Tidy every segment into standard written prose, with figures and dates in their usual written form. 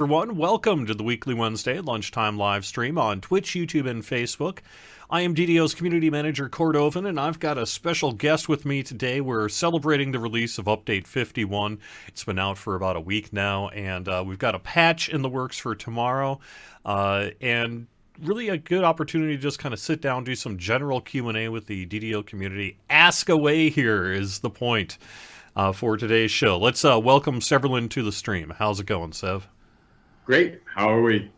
Everyone, welcome to the weekly Wednesday Lunchtime live stream on Twitch, YouTube, and Facebook. I am DDO's community manager, Cordovan, and I've got a special guest with me today. We're celebrating the release of Update 51. It's been out for about a week now, and we've got a patch in the works for tomorrow, and really a good opportunity to just kind of sit down, do some general Q&A with the DDO community. Ask away here is the point for today's show. Let's welcome Severlin to the stream. How's it going, Sev? Great. How are we?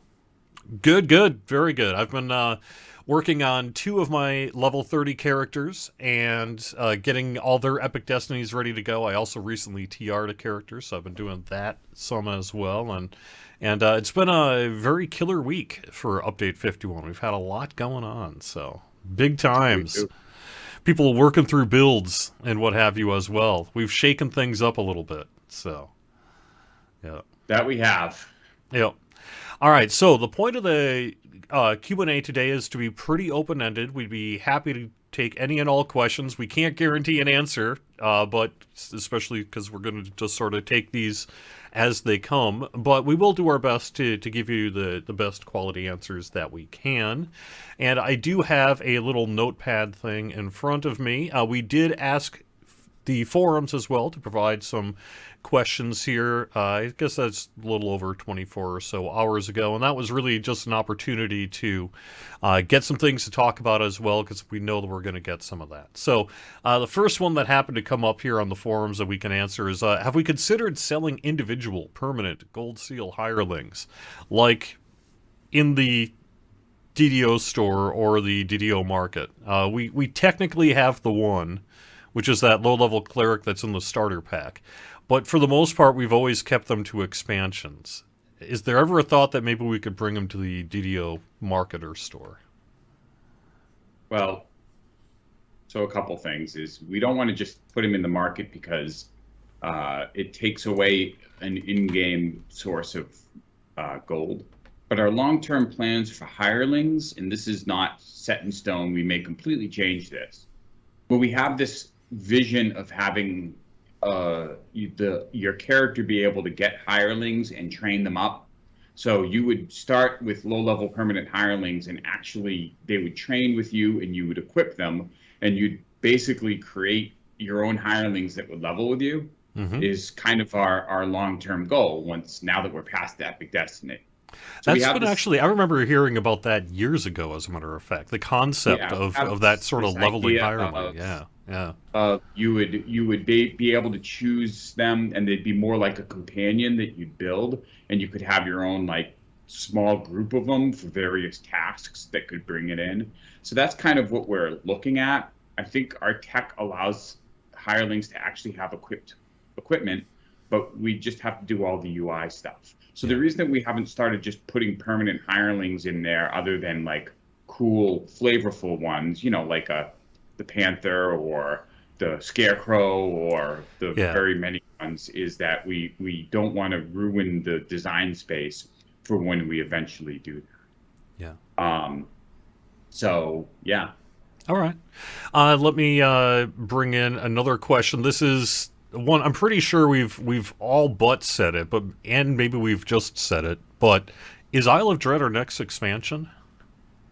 Good. Very good. I've been working on 2 of my level 30 characters and getting all their epic destinies ready to go. I also recently TR'd a character, so I've been doing that some as well. And it's been a very killer week for Update 51. We've had a lot going on, so big times. People working through builds and what have you as well. We've shaken things up a little bit, so yeah. That we have. Yep. All right, so the point of the Q&A today is to be pretty open-ended. We'd be happy to take any and all questions. We can't guarantee an answer, but especially because we're going to just sort of take these as they come. But we will do our best to give you the best quality answers that we can. And I do have a little notepad thing in front of me. We did ask the forums as well to provide some questions here. I guess that's a little over 24 or so hours ago, and that was really just an opportunity to get some things to talk about as well, because we know that we're going to get some of that. So the first one that happened to come up here on the forums that we can answer is, have we considered selling individual, permanent, gold seal hirelings, like in the DDO store or the DDO market? We technically have the one, which is that low-level cleric that's in the starter pack. But for the most part, we've always kept them to expansions. Is there ever a thought that maybe we could bring them to the DDO market or store? Well, so a couple things is we don't want to just put them in the market because it takes away an in-game source of gold. But our long-term plans for hirelings, and this is not set in stone, we may completely change this. But we have this vision of having your character be able to get hirelings and train them up. So you would start with low-level permanent hirelings, and actually they would train with you and you would equip them, and you'd basically create your own hirelings that would level with you. Is kind of our long-term goal now that we're past the Epic Destiny. So that's been actually, I rembe hearing about that years ago, as a matter of fact. The concept of that sort of leveling hireling. You would be able to choose them, and they'd be more like a companion that you'd build, and you could have your own like small group of them for various tasks that could bring it in. So that's kind of what we're looking at. I think our tech allows hirelings to actually have equipment, but we just have to do all the UI stuff. So the reason that we haven't started just putting permanent hirelings in there, other than like cool, flavorful ones, like the Panther or the Scarecrow or the very many ones, is that we don't want to ruin the design space for when we eventually do that. So yeah. All right. Let me bring in another question. This is one I'm pretty sure we've all but said it, and maybe we've just said it, but is Isle of Dread our next expansion?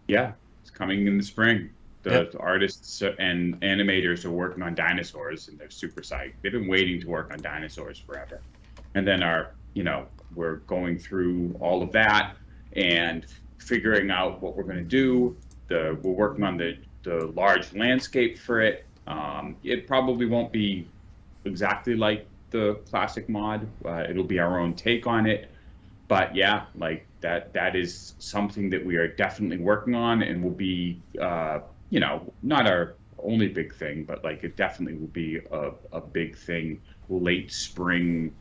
Yeah, it's coming in the spring. The artists and animators are working on dinosaurs, and they're super psyched. They've been waiting to work on dinosaurs forever. And then we're going through all of that and figuring out what we're going to do. We're working on the large landscape for it. It probably won't be exactly like the classic mod. It'll be our own take on it. But yeah, like that is something that we are definitely working on, and will be not our only big thing, but like it definitely will be a big thing late spring,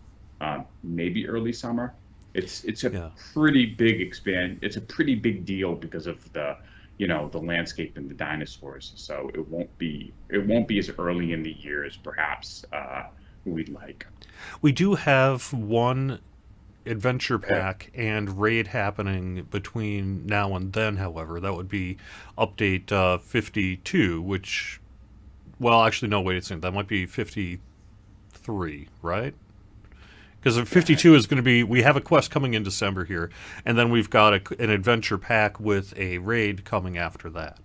maybe early summer. It's a pretty big it's a pretty big deal because of the landscape and the dinosaurs. So it won't be as early in the year as perhaps we'd like. We do have one adventure pack and raid happening between now and then, however. That would be update 52, which, well, actually, no, wait a second. That might be 53, right? Because 52 is going to be, we have a quest coming in December here, and then we've got an adventure pack with a raid coming after that.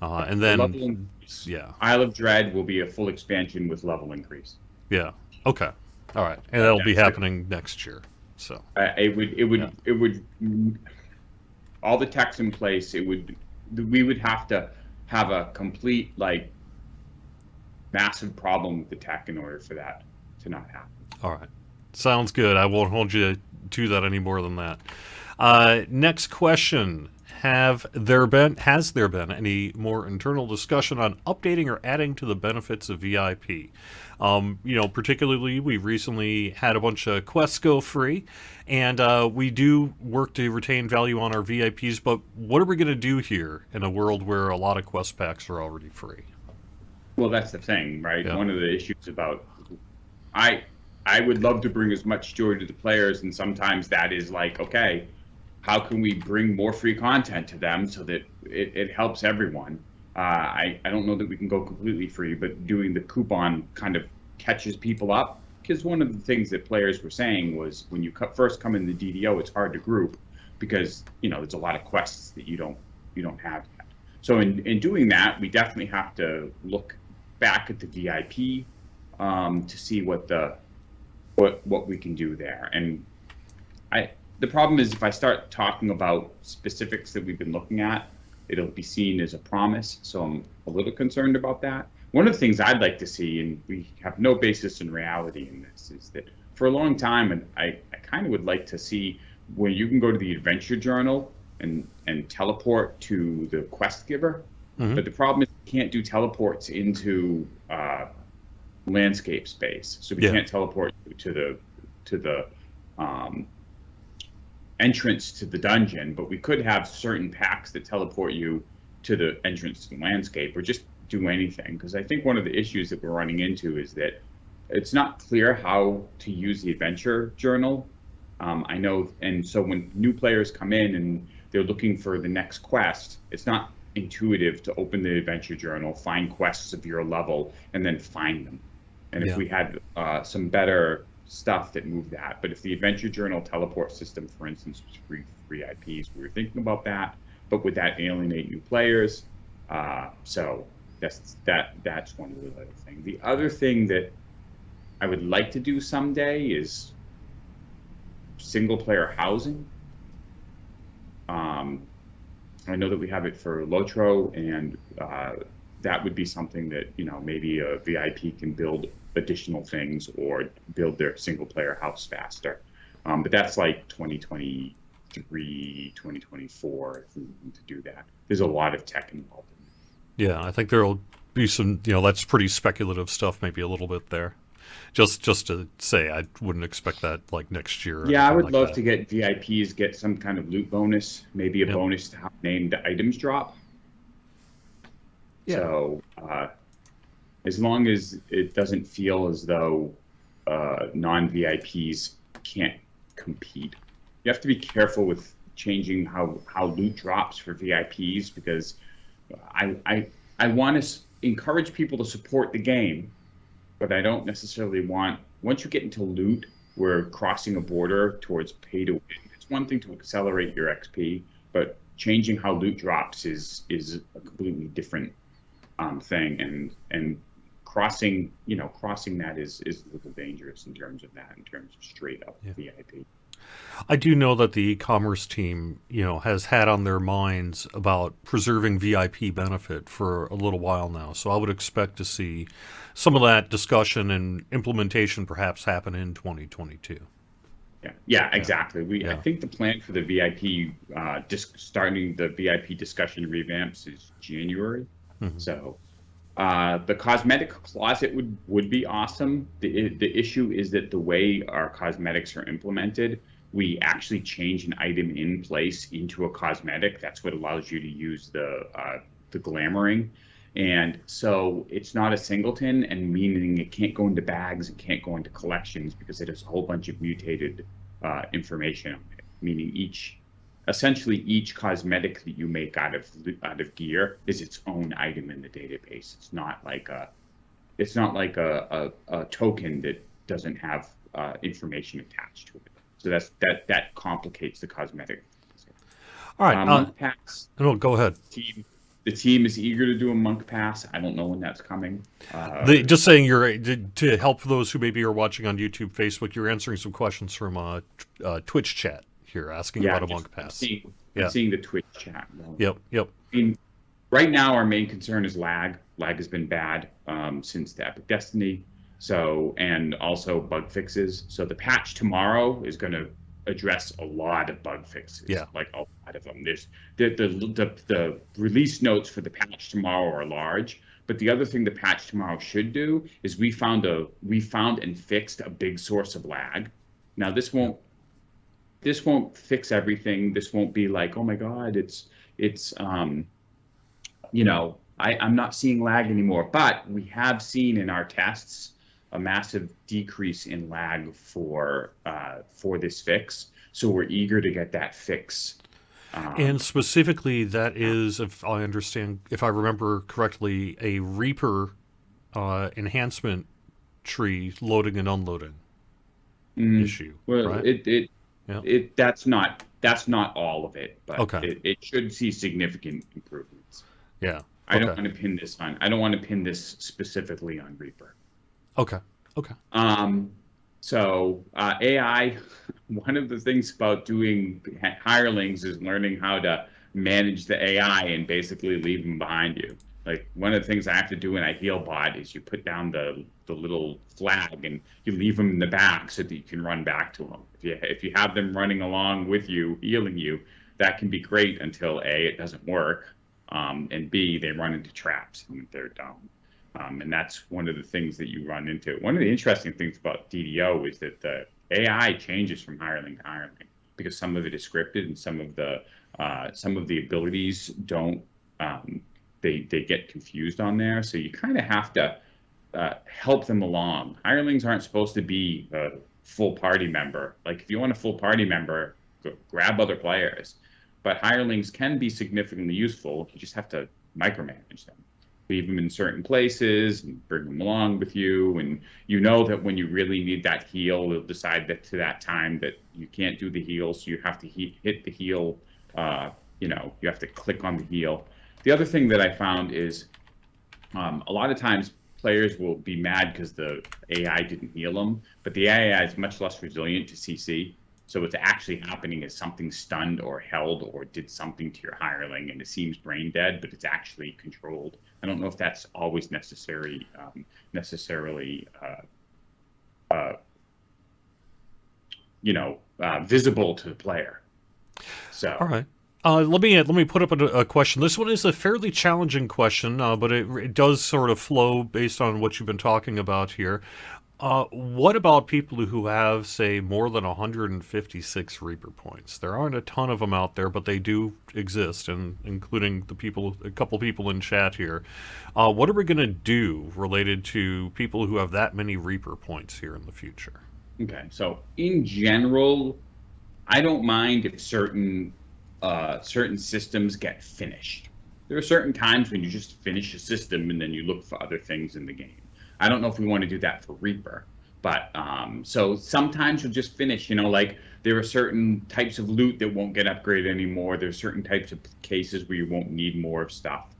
And The then, level increase. yeah, Isle of Dread will be a full expansion with level increase. yeah, okay, all right, and that'll be That's it. happening next year. So It yeah, would all the techs in place. We would have to have a complete like massive problem with the tech in order for that to not happen. all right, sounds good. I won't hold you to that any more than that. Next question. Has there been any more internal discussion on updating or adding to the benefits of VIP? Particularly, we've recently had a bunch of quests go free, and we do work to retain value on our VIPs, but what are we going to do here in a world where a lot of quest packs are already free? Well, that's the thing, right? Yeah. One of the issues about I I would love to bring as much joy to the players, and sometimes that is like, okay, how can we bring more free content to them so that it helps everyone? I don't know that we can go completely free, but doing the coupon kind of catches people up. Because one of the things that players were saying was when you first come in the DDO, it's hard to group because there's a lot of quests that you don't have yet. So in doing that, we definitely have to look back at the VIP to see what we can do there. And the problem is if I start talking about specifics that we've been looking at, it'll be seen as a promise. So I'm a little concerned about that. One of the things I'd like to see, and we have no basis in reality in this, is that for a long time, and I kind of would like to see where you can go to the adventure journal and teleport to the quest giver. Mm-hmm. But the problem is you can't do teleports into landscape space. So we can't teleport to the entrance to the dungeon, but we could have certain packs that teleport you to the entrance to the landscape, or just do anything. Because I think one of the issues that we're running into is that it's not clear how to use the adventure journal. I know, and so when new players come in and they're looking for the next quest, it's not intuitive to open the adventure journal, find quests of your level, and then find them. And if we had some better stuff that moved that, but if the adventure journal teleport system, for instance, was free IPs, we were thinking about that, but would that alienate new players? So that's one of the other things. The other thing that I would like to do someday is single player housing. I know that we have it for Lotro, and that would be something that maybe a VIP can build additional things or build their single player house faster. But that's like 2023, 2024 if we need to do that. There's a lot of tech involved in it. Yeah, I think there'll be some, that's pretty speculative stuff, maybe a little bit there. Just to say, I wouldn't expect that like next year. Yeah, I would love to get VIPs get some kind of loot bonus, maybe a bonus to how named items drop. Yeah. So as long as it doesn't feel as though non-VIPs can't compete. You have to be careful with changing how loot drops for VIPs, because I want to encourage people to support the game, but I don't necessarily want, once you get into loot, we're crossing a border towards pay to win. It's one thing to accelerate your XP, but changing how loot drops is a completely different thing, and crossing that is a little dangerous in terms of straight up VIP. I do know that the e-commerce team, has had on their minds about preserving VIP benefit for a little while now. So I would expect to see some of that discussion and implementation perhaps happen in 2022. Yeah, exactly. I think the plan for the VIP, starting the VIP discussion revamps is January. Mm-hmm. So the cosmetic closet would be awesome. The issue is that the way our cosmetics are implemented, we actually change an item in place into a cosmetic. That's what allows you to use the glamoring. And so it's not a singleton, and meaning it can't go into bags, it can't go into collections, because it has a whole bunch of mutated information on it. Meaning essentially each cosmetic that you make out of gear is its own item in the database. It's not like a token that doesn't have information attached to it. So that complicates the cosmetic. All right. Monk Pass. No, go ahead. The team is eager to do a Monk Pass. I don't know when that's coming. Just saying, you're to help those who maybe are watching on YouTube, Facebook. You're answering some questions from Twitch chat here, asking about a Monk Pass. I'm seeing the Twitch chat. Yep. I mean, right now, our main concern is lag. Lag has been bad since the Epic Destiny. So, and also bug fixes. So the patch tomorrow is going to address a lot of bug fixes. Yeah. Like a lot of them. There's the release notes for the patch tomorrow are large. But the other thing the patch tomorrow should do is we found and fixed a big source of lag. Now this won't fix everything. This won't be like, oh my God, I'm not seeing lag anymore. But we have seen in our tests a massive decrease in lag for this fix. So we're eager to get that fix. And specifically, that is, if I remember correctly, a Reaper enhancement tree loading and unloading issue. Well, right? That's not all of it, but okay. it should see significant improvements. Yeah. I don't want to pin this specifically on Reaper. Okay. So AI, one of the things about doing hirelings is learning how to manage the AI and basically leave them behind you. Like one of the things I have to do in a heal bot is you put down the little flag and you leave them in the back so that you can run back to them. If you have them running along with you, healing you, that can be great until A, it doesn't work, and B, they run into traps and they're down. And that's one of the things that you run into. One of the interesting things about DDO is that the AI changes from hireling to hireling because some of it is scripted and some of the abilities don't. They get confused on there, so you kind of have to help them along. Hirelings aren't supposed to be a full party member. Like if you want a full party member, grab other players. But hirelings can be significantly useful. You just have to micromanage them. Leave them in certain places and bring them along with you. And you know that when you really need that heal, they'll decide that to that time that you can't do the heal, so you have to hit the heal. You have to click on the heal. The other thing that I found is a lot of times players will be mad because the AI didn't heal them, but the AI is much less resilient to CC. So what's actually happening is something stunned or held or did something to your hireling, and it seems brain dead, but it's actually controlled. I don't know if that's always necessarily visible to the player. So all right. Let me put up a question. This one is a fairly challenging question, but it does sort of flow based on what you've been talking about here. What about people who have, say, more than 156 Reaper points? There aren't a ton of them out there, but they do exist, and including a couple people in chat here. What are we going to do related to people who have that many Reaper points here in the future? Okay, so in general, I don't mind if certain systems get finished. There are certain times when you just finish a system and then you look for other things in the game. I don't know if we want to do that for Reaper, but so sometimes you'll just finish, like there are certain types of loot that won't get upgraded anymore. There's certain types of cases where you won't need more of stuff.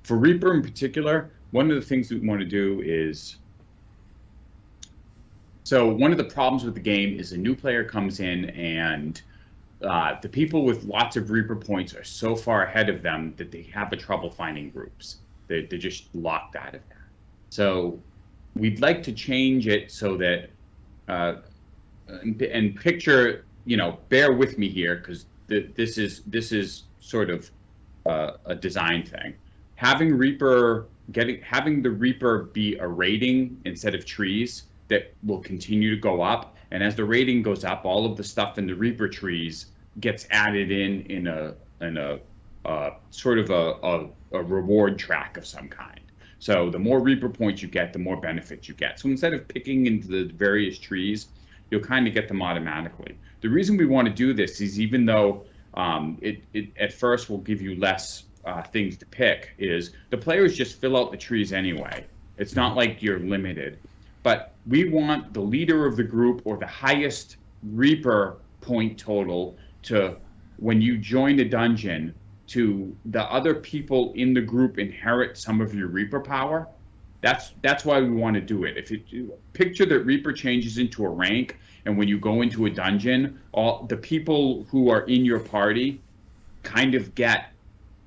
For Reaper in particular, one of the things that we want to do is, so one of the problems with the game is a new player comes in and the people with lots of Reaper points are so far ahead of them that they have trouble finding groups. They're just locked out of that. So we'd like to change it so that, and picture, bear with me here because this is sort of a design thing. Having the Reaper be a rating instead of trees that will continue to go up, and as the rating goes up, all of the stuff in the Reaper trees gets added in a sort of a reward track of some kind. So the more Reaper points you get, the more benefits you get. So instead of picking into the various trees, you'll kind of get them automatically. The reason we want to do this is even though it at first will give you less things to pick, is the players just fill out the trees anyway. It's not like you're limited. but we want the leader of the group or the highest Reaper point total to, when you join a dungeon, to the other people in the group inherit some of your Reaper power. That's why we want to do it. If you picture that Reaper changes into a rank, and when you go into a dungeon, all the people who are in your party kind of get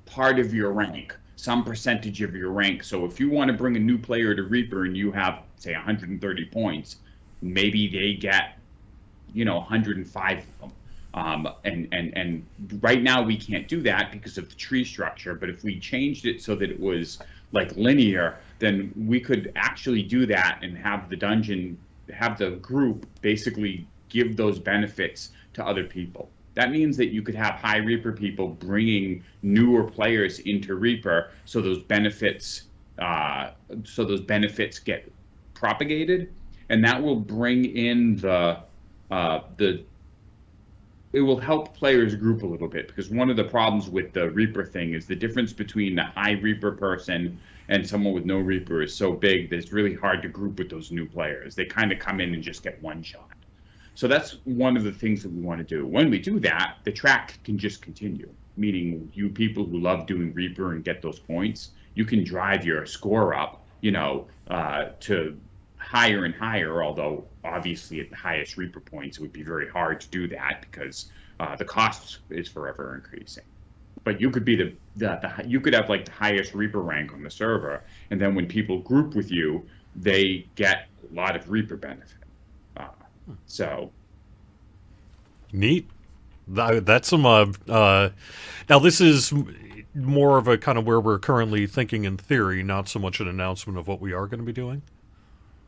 part of your rank, some percentage of your rank. So if you want to bring a new player to Reaper and you have, say, 130 points, maybe they get, 105 of them. And right now we can't do that because of the tree structure. But if we changed it so that it was like linear, then we could actually do that and have the group basically give those benefits to other people. That means that you could have high Reaper people bringing newer players into Reaper, so those benefits get propagated, and that will bring in it will help players group a little bit, because one of the problems with the Reaper thing is the difference between the high Reaper person and someone with no Reaper is so big that it's really hard to group with those new players. They kind of come in and just get one shot. So that's one of the things that we want to do. When we do that, the track can just continue, meaning you people who love doing Reaper and get those points, you can drive your score up, to higher and higher, although obviously at the highest Reaper points, it would be very hard to do that because the cost is forever increasing. But you could be you could have like the highest Reaper rank on the server, and then when people group with you, they get a lot of Reaper benefit. So neat. That's some. Now this is more of a kind of where we're currently thinking in theory, not so much an announcement of what we are going to be doing.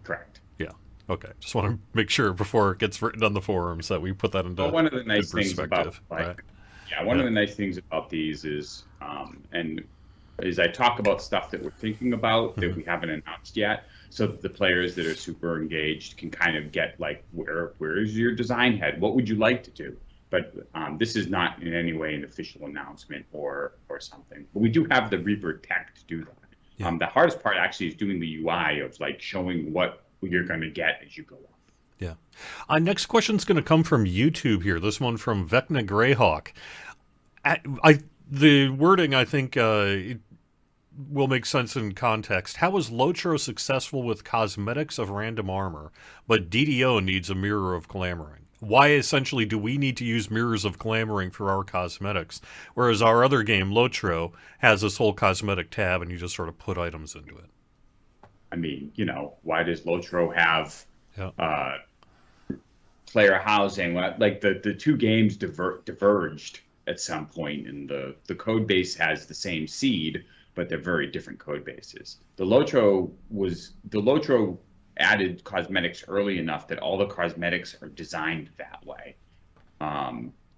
Correct. Yeah. Okay. Just want to make sure before it gets written on the forums that we put that into. Well, one of the nice things about right? One of the nice things about these is, I talk about stuff that we're thinking about that we haven't announced yet, so that the players that are super engaged can kind of get like, where is your design head? What would you like to do? But this is not in any way an official announcement or something. But we do have the Reaper tech to do that. Yeah. The hardest part actually is doing the UI of like showing what you're going to get as you go up. Yeah. Next question's going to come from YouTube here. This one from Vecna Greyhawk. The wording, I think, it will make sense in context. How is Lotro successful with cosmetics of random armor, but DDO needs a mirror of clamoring? Why essentially do we need to use mirrors of clamoring for our cosmetics, whereas our other game, Lotro, has this whole cosmetic tab and you just sort of put items into it? I mean, why does Lotro have player housing? Like the two games diverged at some point, and the code base has the same seed, but they're very different code bases. The Lotro added cosmetics early enough that all the cosmetics are designed that way.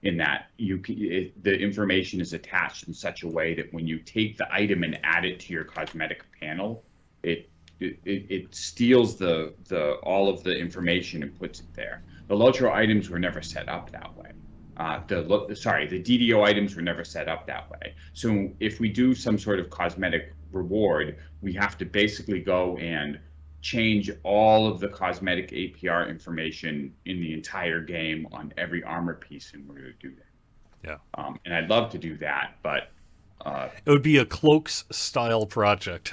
In that the information is attached in such a way that when you take the item and add it to your cosmetic panel, it steals the all of the information and puts it there. The Lotro items were never set up that way. The DDO items were never set up that way. So if we do some sort of cosmetic reward, we have to basically go and change all of the cosmetic APR information in the entire game on every armor piece in order to do that. Yeah. And I'd love to do that, but it would be a Cloaks style project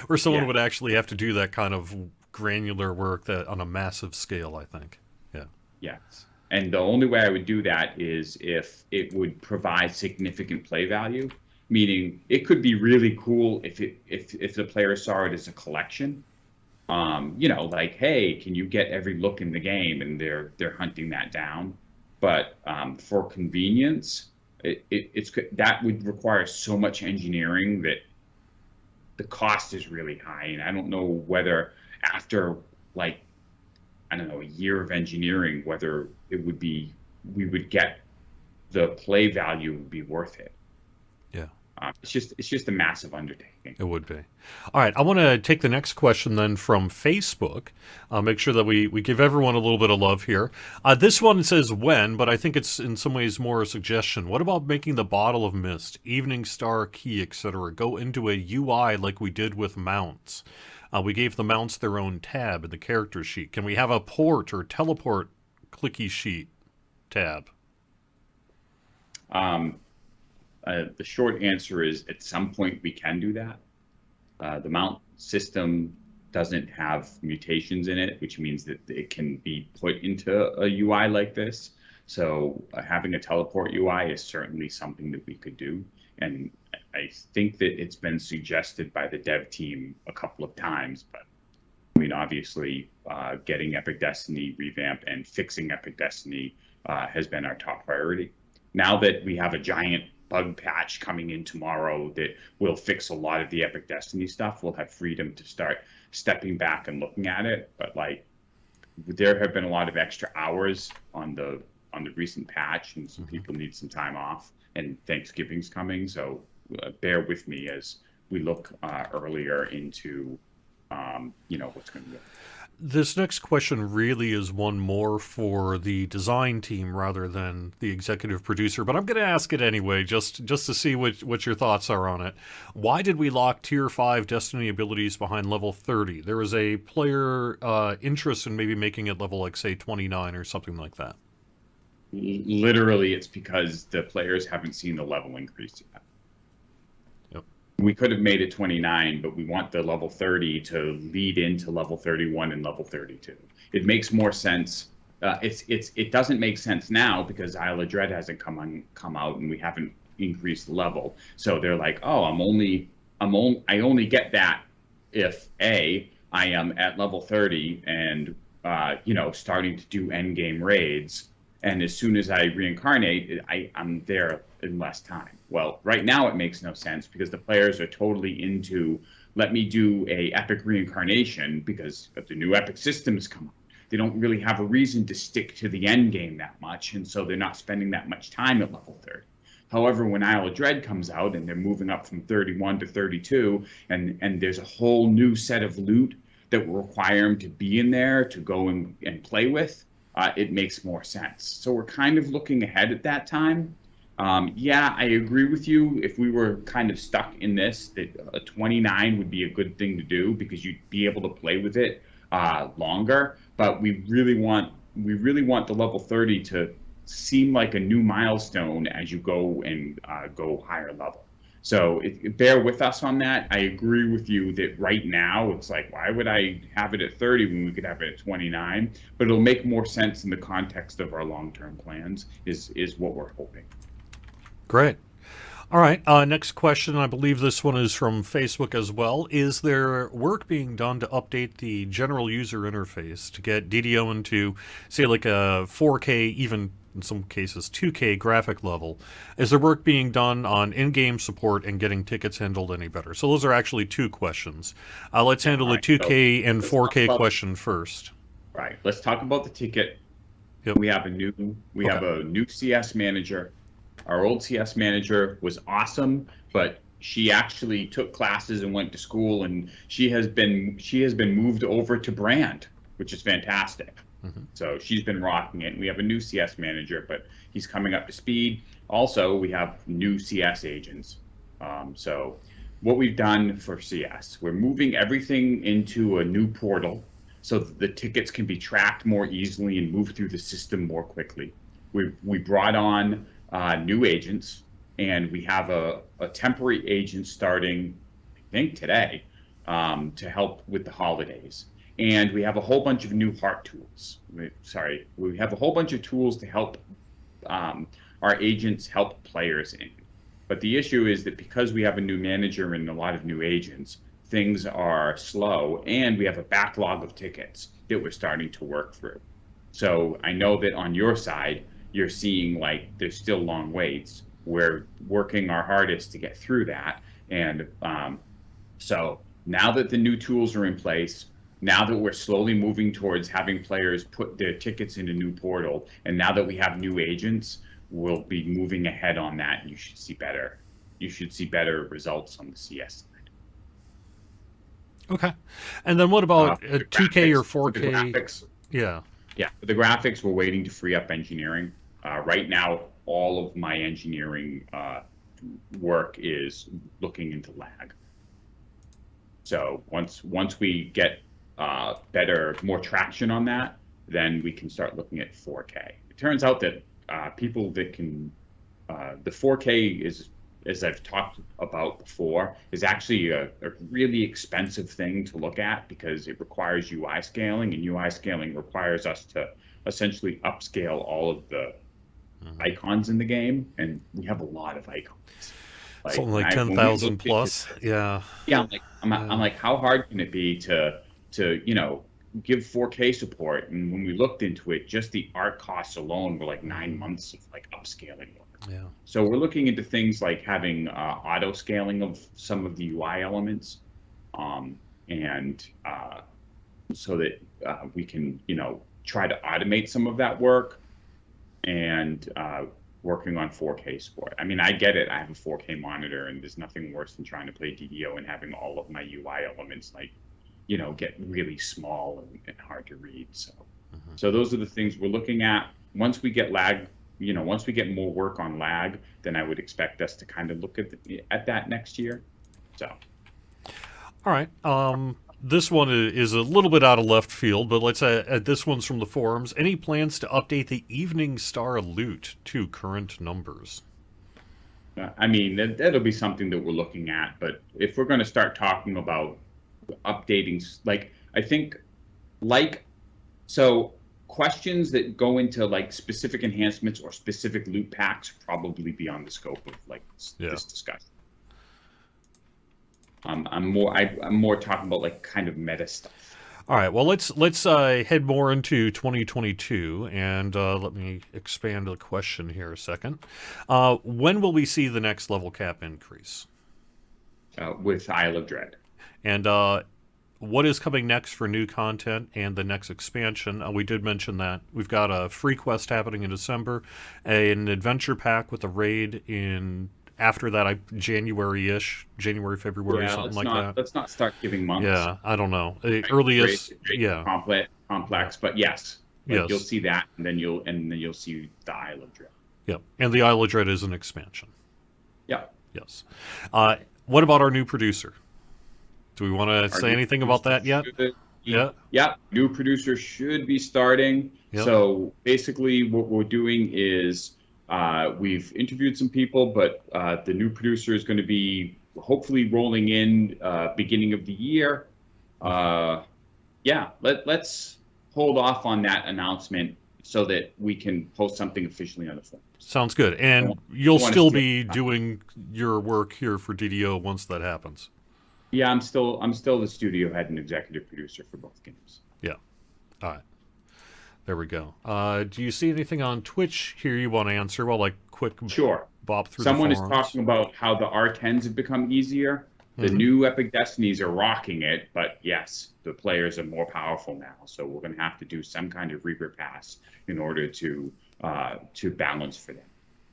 where someone would actually have to do that kind of granular work that on a massive scale, I think. Yeah. Yes. And the only way I would do that is if it would provide significant play value, meaning it could be really cool if the player saw it as a collection. Like, hey, can you get every look in the game? And they're hunting that down. But for convenience, that would require so much engineering that the cost is really high. And I don't know whether after a year of engineering, whether we would get the play value would be worth it. Yeah. It's just a massive undertaking. It would be. All right. I want to take the next question then from Facebook. Make sure that we give everyone a little bit of love here. This one says when, but I think it's in some ways more a suggestion. What about making the Bottle of Mist, Evening Star Key, etc. go into a UI like we did with mounts? We gave the mounts their own tab in the character sheet. Can we have a port or teleport clicky sheet tab? The short answer is at some point we can do that. The mount system doesn't have mutations in it, which means that it can be put into a UI like this. So having a teleport UI is certainly something that we could do. And I think that it's been suggested by the dev team a couple of times, but I mean, obviously, getting Epic Destiny revamped and fixing Epic Destiny has been our top priority. Now that we have a giant bug patch coming in tomorrow that will fix a lot of the Epic Destiny stuff, we'll have freedom to start stepping back and looking at it. But like, there have been a lot of extra hours on the recent patch, and some people need some time off, and Thanksgiving's coming, so bear with me as we look earlier into what's going to be. This next question really is one more for the design team rather than the executive producer, but I'm going to ask it anyway, just to see what your thoughts are on it. Why did we lock Tier 5 Destiny abilities behind level 30? There was a player interest in maybe making it level, like, say, 29 or something like that. Literally, it's because the players haven't seen the level increase yet. Yep. We could have made it 29, but we want the level 30 to lead into level 31 and level 32. It makes more sense. It doesn't make sense now because Isle of Dread hasn't come out and we haven't increased the level. So they're like, oh, I only get that if I am at level 30 and starting to do end game raids. And as soon as I reincarnate, I'm there in less time. Well, right now it makes no sense because the players are totally into, let me do a epic reincarnation because of the new epic systems come up. They don't really have a reason to stick to the end game that much, and so they're not spending that much time at level 30. However, when Isle of Dread comes out and they're moving up from 31 to 32, and there's a whole new set of loot that will require them to be in there to go and play with, it makes more sense. So we're kind of looking ahead at that time. Yeah, I agree with you. If we were kind of stuck in this, that a 29 would be a good thing to do because you'd be able to play with it longer. But we really want the level 30 to seem like a new milestone as you go and go higher level. So bear with us on that. I agree with you that right now it's like, why would I have it at 30 when we could have it at 29? But it'll make more sense in the context of our long-term plans is what we're hoping. Great. All right. Next question. I believe this one is from Facebook as well. Is there work being done to update the general user interface to get DDO into, say, like a 4K, even in some cases 2K graphic level? Is there work being done on in-game support and getting tickets handled any better? So those are actually two questions. Let's handle the 2K and 4K question first. Right. Let's talk about the ticket. Yep. We have a new CS manager. Our old CS manager was awesome, but she actually took classes and went to school, and she has been moved over to brand, which is fantastic. Mm-hmm. So she's been rocking it. We have a new CS manager, but he's coming up to speed. Also, we have new CS agents. So what we've done for CS, we're moving everything into a new portal so that the tickets can be tracked more easily and move through the system more quickly. We brought on new agents, and we have a temporary agent starting, I think, today to help with the holidays. And we have a whole bunch of new heart tools. We have a whole bunch of tools to help our agents help players in. But the issue is that because we have a new manager and a lot of new agents, things are slow, and we have a backlog of tickets that we're starting to work through. So I know that on your side, you're seeing like there's still long waits. We're working our hardest to get through that. And so now that the new tools are in place, now that we're slowly moving towards having players put their tickets in a new portal, and now that we have new agents, we'll be moving ahead on that. You should see better results on the CS side. Okay. And then what about 2K or 4K? The graphics, yeah. Yeah, the graphics, we're waiting to free up engineering. Right now, all of my engineering work is looking into lag. So once we get more traction on that, then we can start looking at 4K. It turns out that people that can the 4K is, as I've talked about before, is actually a really expensive thing to look at because it requires UI scaling, and UI scaling requires us to essentially upscale all of the icons in the game, and we have a lot of icons. Something like when we 10,000 looked plus. into Yeah. yeah, I'm like, how hard can it be to give 4K support? And when we looked into it, just the art costs alone were like 9 months of like upscaling work. Yeah. So we're looking into things like having auto scaling of some of the UI elements, and so that we can try to automate some of that work, and working on 4K support. I mean, I get it. I have a 4K monitor, and there's nothing worse than trying to play DDO and having all of my UI elements get really small and hard to read. So those are the things we're looking at. Once we get once we get more work on lag, then I would expect us to kind of look at that next year. So, all right. This one is a little bit out of left field, but let's this one's from the forums. Any plans to update the Evening Star loot to current numbers? I mean, that'll be something that we're looking at. But if we're going to start talking about updating, I think, questions that go into like specific enhancements or specific loot packs probably beyond the scope of this discussion. I'm more talking about like kind of meta stuff. All right. Well, let's head more into 2022, and let me expand the question here a second. When will we see the next level cap increase? With Isle of Dread. And what is coming next for new content and the next expansion? We did mention that we've got a free quest happening in December, an adventure pack with a raid in. After that, January-ish, February, something like that. Let's not start giving months. Yeah, I don't know. Earliest, yeah. Complex, but yes. Yes. You'll see that, and then you'll see the Isle of Dread. Yep, and the Isle of Dread is an expansion. Yep. Yes. What about our new producer? Do we want to say anything about that yet? Yeah. New producer should be starting. Yep. So basically, what we're doing is. We've interviewed some people, but the new producer is going to be hopefully rolling in beginning of the year. Let's hold off on that announcement so that we can post something officially on the forums. Sounds good. And you'll still be doing your work here for DDO once that happens. Yeah, I'm still the studio head and executive producer for both games. Yeah. All right. There we go. Do you see anything on Twitch here you want to answer? Well, like quick bop through Someone the forums. is talking about how the R10s have become easier. The new Epic Destinies are rocking it, but yes, the players are more powerful now. So we're going to have to do some kind of Reaper pass in order to balance for them.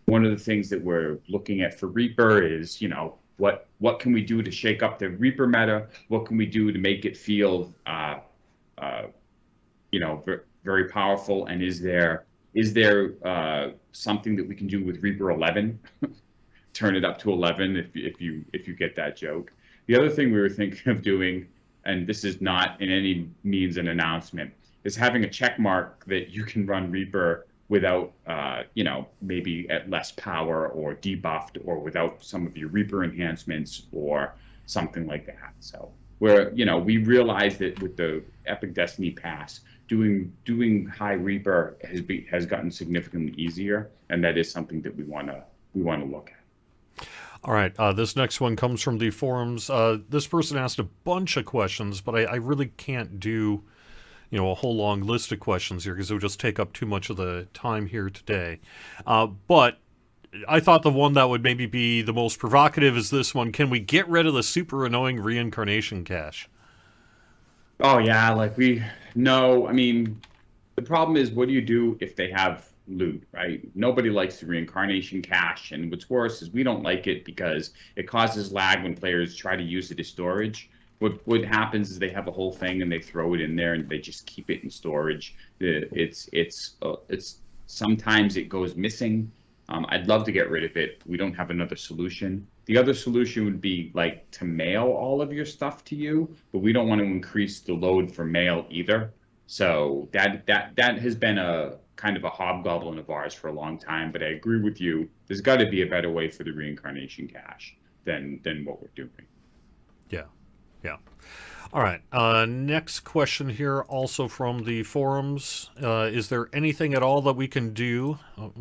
One of the things that we're looking at for Reaper is, what can we do to shake up the Reaper meta? What can we do to make it feel, very powerful, and is there something that we can do with Reaper 11? Turn it up to 11 if you get that joke. The other thing we were thinking of doing, and this is not in any means an announcement, is having a check mark that you can run Reaper without maybe at less power or debuffed, or without some of your Reaper enhancements or something like that. So we realize that with the Epic Destiny pass, doing high Reaper has gotten significantly easier, and that is something that we want to look at. All right, this next one comes from the forums. This person asked a bunch of questions, but I really can't do a whole long list of questions here because it would just take up too much of the time here today. But I thought the one that would maybe be the most provocative is this one. Can we get rid of the super annoying reincarnation cache? Oh yeah, no. I mean, the problem is, what do you do if they have loot, right? Nobody likes the reincarnation cache, and what's worse is we don't like it because it causes lag when players try to use it as storage. What happens is they have a whole thing and they throw it in there and they just keep it in storage. It's sometimes it goes missing, I'd love to get rid of it. We don't have another solution. The other solution would be like to mail all of your stuff to you, but we don't want to increase the load for mail either. So that has been a kind of a hobgoblin of ours for a long time. But I agree with you. There's got to be a better way for the reincarnation cache than what we're doing. Yeah. Yeah. All right. Next question here, also from the forums. Is there anything at all that we can do? Oh,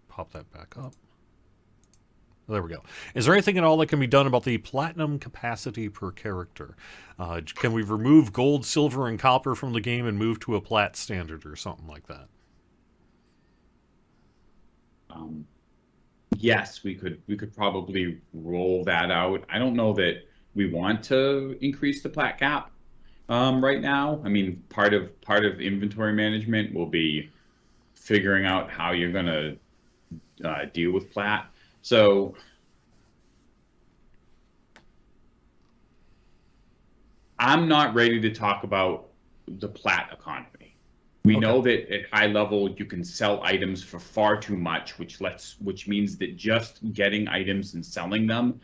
pop that back up. There we go. Is there anything at all that can be done about the platinum capacity per character? Can we remove gold, silver, and copper from the game and move to a plat standard or something like that? Yes, we could probably roll that out. I don't know that we want to increase the plat cap right now. I mean, part of inventory management will be figuring out how you're going to deal with plat. So I'm not ready to talk about the plat economy. We know that at high level you can sell items for far too much, which means that just getting items and selling them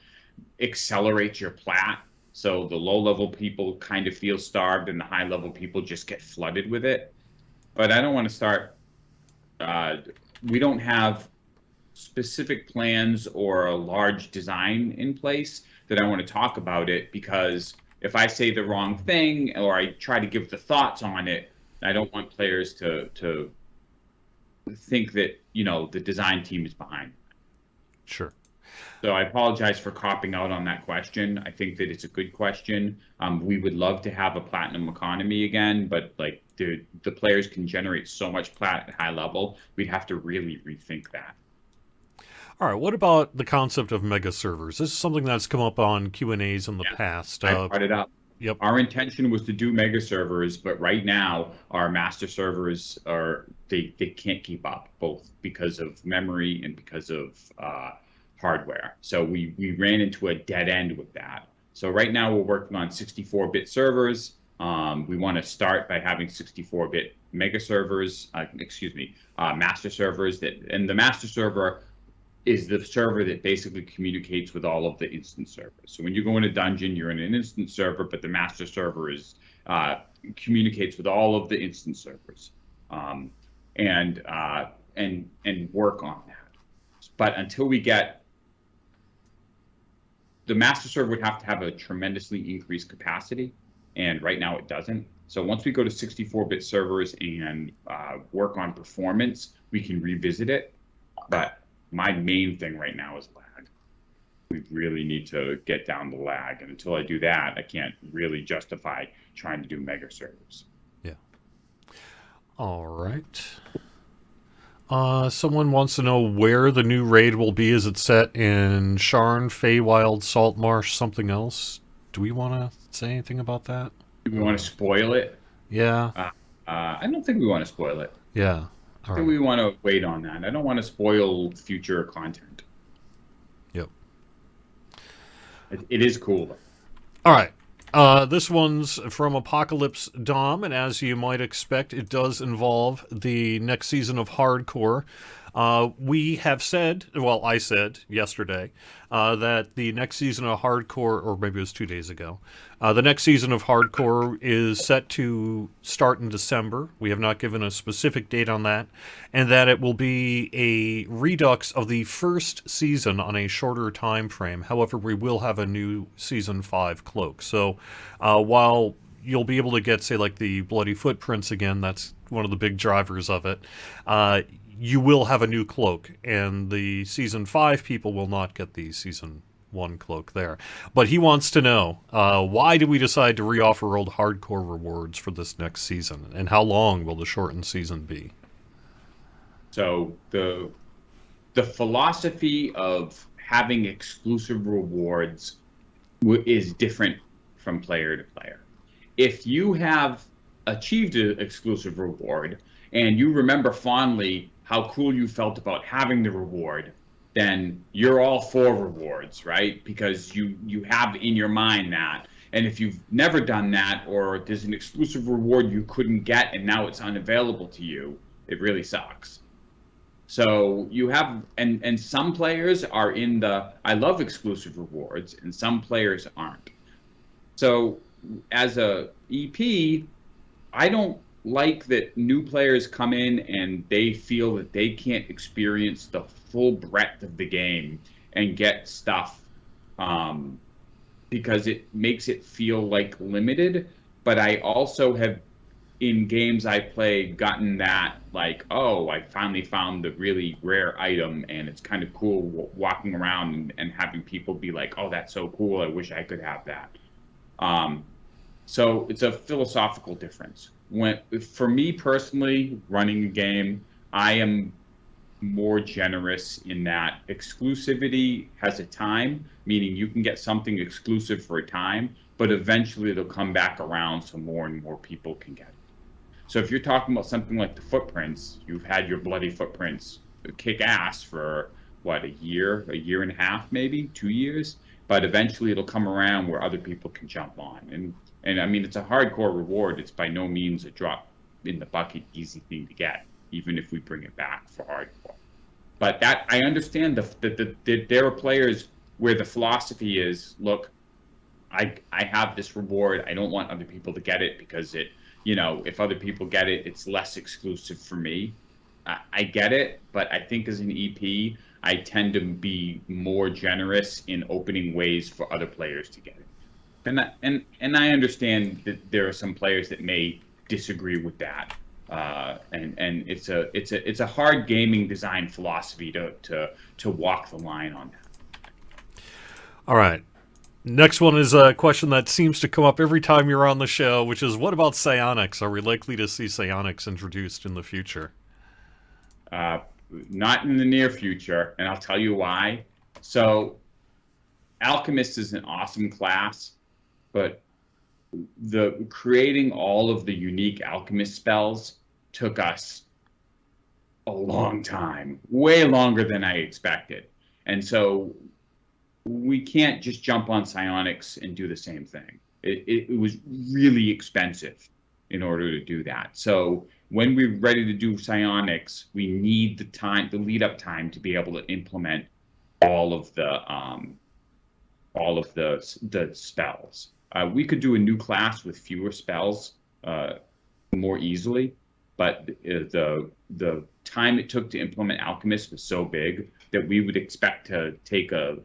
accelerates your plat. So the low level people kind of feel starved and the high level people just get flooded with it. But I don't want to start, we don't have specific plans or a large design in place that I want to talk about it, because if I say the wrong thing or I try to give the thoughts on it, I don't want players to think that, the design team is behind. Sure. So I apologize for copping out on that question. I think that it's a good question. We would love to have a platinum economy again, but like the players can generate so much plat at high level, we'd have to really rethink that. All right. What about the concept of mega servers? This is something that's come up on Q&As in the past. I brought it up. Yep. Our intention was to do mega servers, but right now our master servers they can't keep up, both because of memory and because of hardware. So we ran into a dead end with that. So right now we're working on 64-bit servers. We want to start by having 64-bit mega servers, master servers, and the master server is the server that basically communicates with all of the instance servers. So when you go in a dungeon, you're in an instance server, but the master server communicates with all of the instance servers, and work on that. But until we get the master server, would have to have a tremendously increased capacity, and right now it doesn't. So once we go to 64-bit servers and work on performance, we can revisit it. But my main thing right now is lag. We really need to get down the lag, and until I do that, I can't really justify trying to do mega servers. Yeah. All right. Someone wants to know where the new raid will be. Is it set in Sharn, Feywild, Saltmarsh, something else? Do we want to say anything about that? Do we want to spoil it? Yeah. I don't think we want to spoil it. Yeah. I think we want to wait on that. I don't want to spoil future content. Yep. It is cool. All right. This one's from Apocalypse Dom, and as you might expect, it does involve the next season of Hardcore. We have said, well, I said yesterday, that the next season of Hardcore, or maybe it was 2 days ago, the next season of Hardcore is set to start in December. We have not given a specific date on that, and that it will be a redux of the first season on a shorter time frame. However, we will have a new Season 5 cloak. So while you'll be able to get, say, like the Bloody Footprints again, that's one of the big drivers of it, you will have a new cloak, and the Season 5 people will not get the Season 1 cloak there. But he wants to know, why did we decide to reoffer old Hardcore rewards for this next season, and how long will the shortened season be? So the philosophy of having exclusive rewards is different from player to player. If you have achieved an exclusive reward and you remember fondly how cool you felt about having the reward, then you're all for rewards, right? Because you have in your mind that. And if you've never done that, or there's an exclusive reward you couldn't get and now it's unavailable to you, it really sucks. So you have, and some players are in the I love exclusive rewards, and some players aren't. So as a EP, I don't like that new players come in and they feel that they can't experience the full breadth of the game and get stuff, um, because it makes it feel like limited. But I also have, in games I played, gotten that, like, oh, I finally found the really rare item, and it's kind of cool walking around and having people be like, oh, that's so cool. I wish I could have that. Um, so it's a philosophical difference. When, for me personally, running a game, I am more generous in that exclusivity has a time, meaning you can get something exclusive for a time, but eventually it'll come back around so more and more people can get it. So if you're talking about something like the footprints, you've had your bloody footprints kick ass for what, a year and a half, maybe 2 years, but eventually it'll come around where other people can jump on. And I mean, it's a hardcore reward. It's by no means a drop in the bucket easy thing to get, even if we bring it back for hardcore. But that, I understand that there are players where the philosophy is, look, I have this reward. I don't want other people to get it because it, if other people get it, it's less exclusive for me. I get it, but I think as an EP, I tend to be more generous in opening ways for other players to get it. And I understand that there are some players that may disagree with that. And it's a hard gaming design philosophy to walk the line on that. All right. Next one is a question that seems to come up every time you're on the show, which is, what about psionics? Are we likely to see psionics introduced in the future? Not in the near future, and I'll tell you why. So, Alchemist is an awesome class, but the creating all of the unique alchemist spells took us a long time, way longer than I expected. And so we can't just jump on psionics and do the same thing. It was really expensive in order to do that. So when we're ready to do psionics, we need the time, the lead up time, to be able to implement all of the spells. We could do a new class with fewer spells more easily, but the time it took to implement Alchemist was so big that we would expect to take the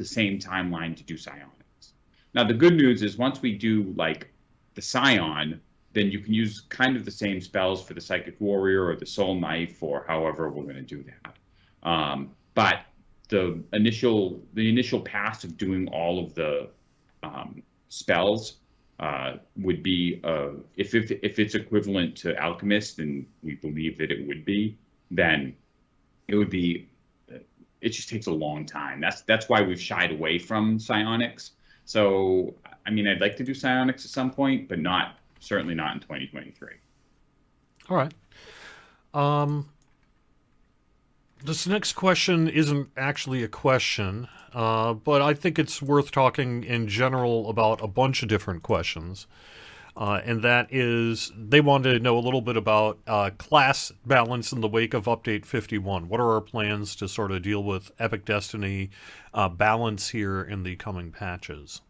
same timeline to do psionics. Now, the good news is once we do like the Scion, then you can use kind of the same spells for the Psychic Warrior or the Soul Knife, or however we're going to do that. But the initial pass of doing all of the spells would be, if it's equivalent to Alchemist, and we believe that it would be, then it would be. It just takes a long time. That's why we've shied away from psionics. So, I mean, I'd like to do psionics at some point, but certainly not in 2023. All right. This next question isn't actually a question, but I think it's worth talking in general about a bunch of different questions. And that is, they wanted to know a little bit about class balance in the wake of Update 51. What are our plans to sort of deal with Epic Destiny balance here in the coming patches?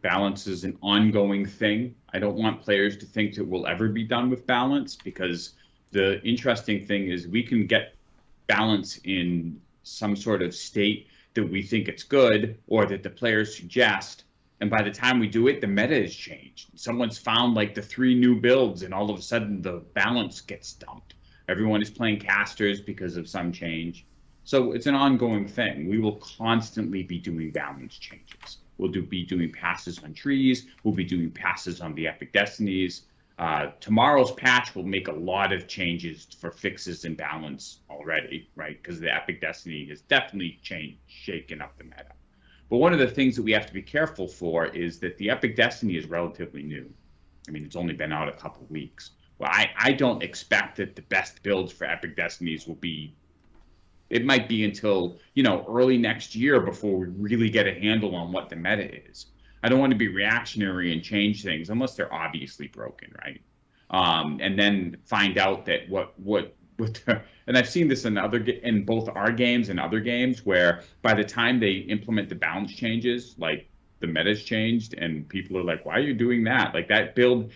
Balance is an ongoing thing. I don't want players to think that we'll ever be done with balance, because the interesting thing is we can get balance in some sort of state that we think it's good or that the players suggest. And by the time we do it, the meta has changed. Someone's found like the 3 new builds, and all of a sudden the balance gets dumped. Everyone is playing casters because of some change. So it's an ongoing thing. We will constantly be doing balance changes. We'll be doing passes on trees. We'll be doing passes on the Epic Destinies. Tomorrow's patch will make a lot of changes for fixes and balance already, right? Because the Epic Destiny has definitely shaken up the meta. But one of the things that we have to be careful for is that the Epic Destiny is relatively new. I mean, it's only been out a couple of weeks. Well, I don't expect that the best builds for Epic Destinies will be, it might be until, early next year before we really get a handle on what the meta is. I don't want to be reactionary and change things unless they're obviously broken, right? And then find out that what and I've seen this in in both our games and other games, where by the time they implement the balance changes, like the meta's changed, and people are like, "Why are you doing that?" Like that build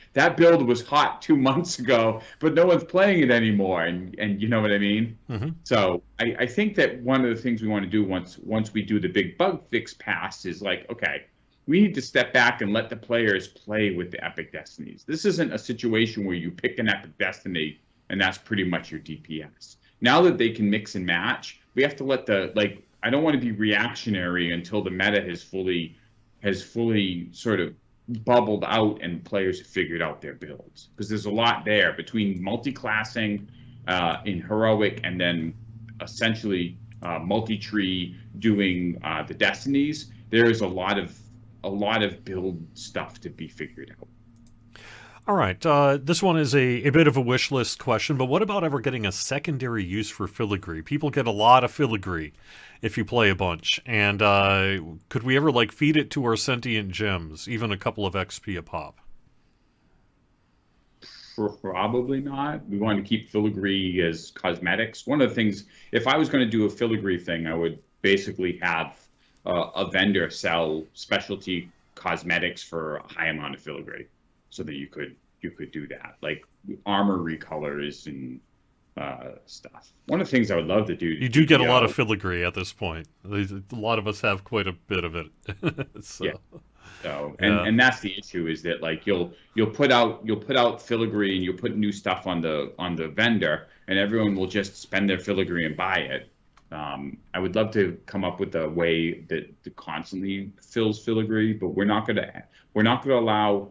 was hot 2 months ago, but no one's playing it anymore, and you know what I mean. Mm-hmm. So I think that one of the things we want to do once we do the big bug fix pass is like, okay, we need to step back and let the players play with the Epic Destinies. This isn't a situation where you pick an Epic Destiny and that's pretty much your DPS. Now that they can mix and match, we have to let I don't want to be reactionary until the meta has fully sort of bubbled out and players have figured out their builds. Because there's a lot there between multi-classing in heroic and then essentially multi-tree doing the Destinies. There is a lot of build stuff to be figured out. All right, this one is a bit of a wish list question, but what about ever getting a secondary use for filigree? People get a lot of filigree if you play a bunch, and could we ever like feed it to our sentient gems, even a couple of XP a pop? Probably not. We want to keep filigree as cosmetics. One of the things, if I was going to do a filigree thing, I would basically have a vendor sell specialty cosmetics for a high amount of filigree, so that you could do that, like armor recolors and stuff. One of the things I would love to do. You do get a lot of filigree at this point. A lot of us have quite a bit of it. So. Yeah. So and that's the issue, is that like you'll put out filigree and you'll put new stuff on the vendor, and everyone will just spend their filigree and buy it. I would love to come up with a way that constantly fills filigree, but we're not gonna allow.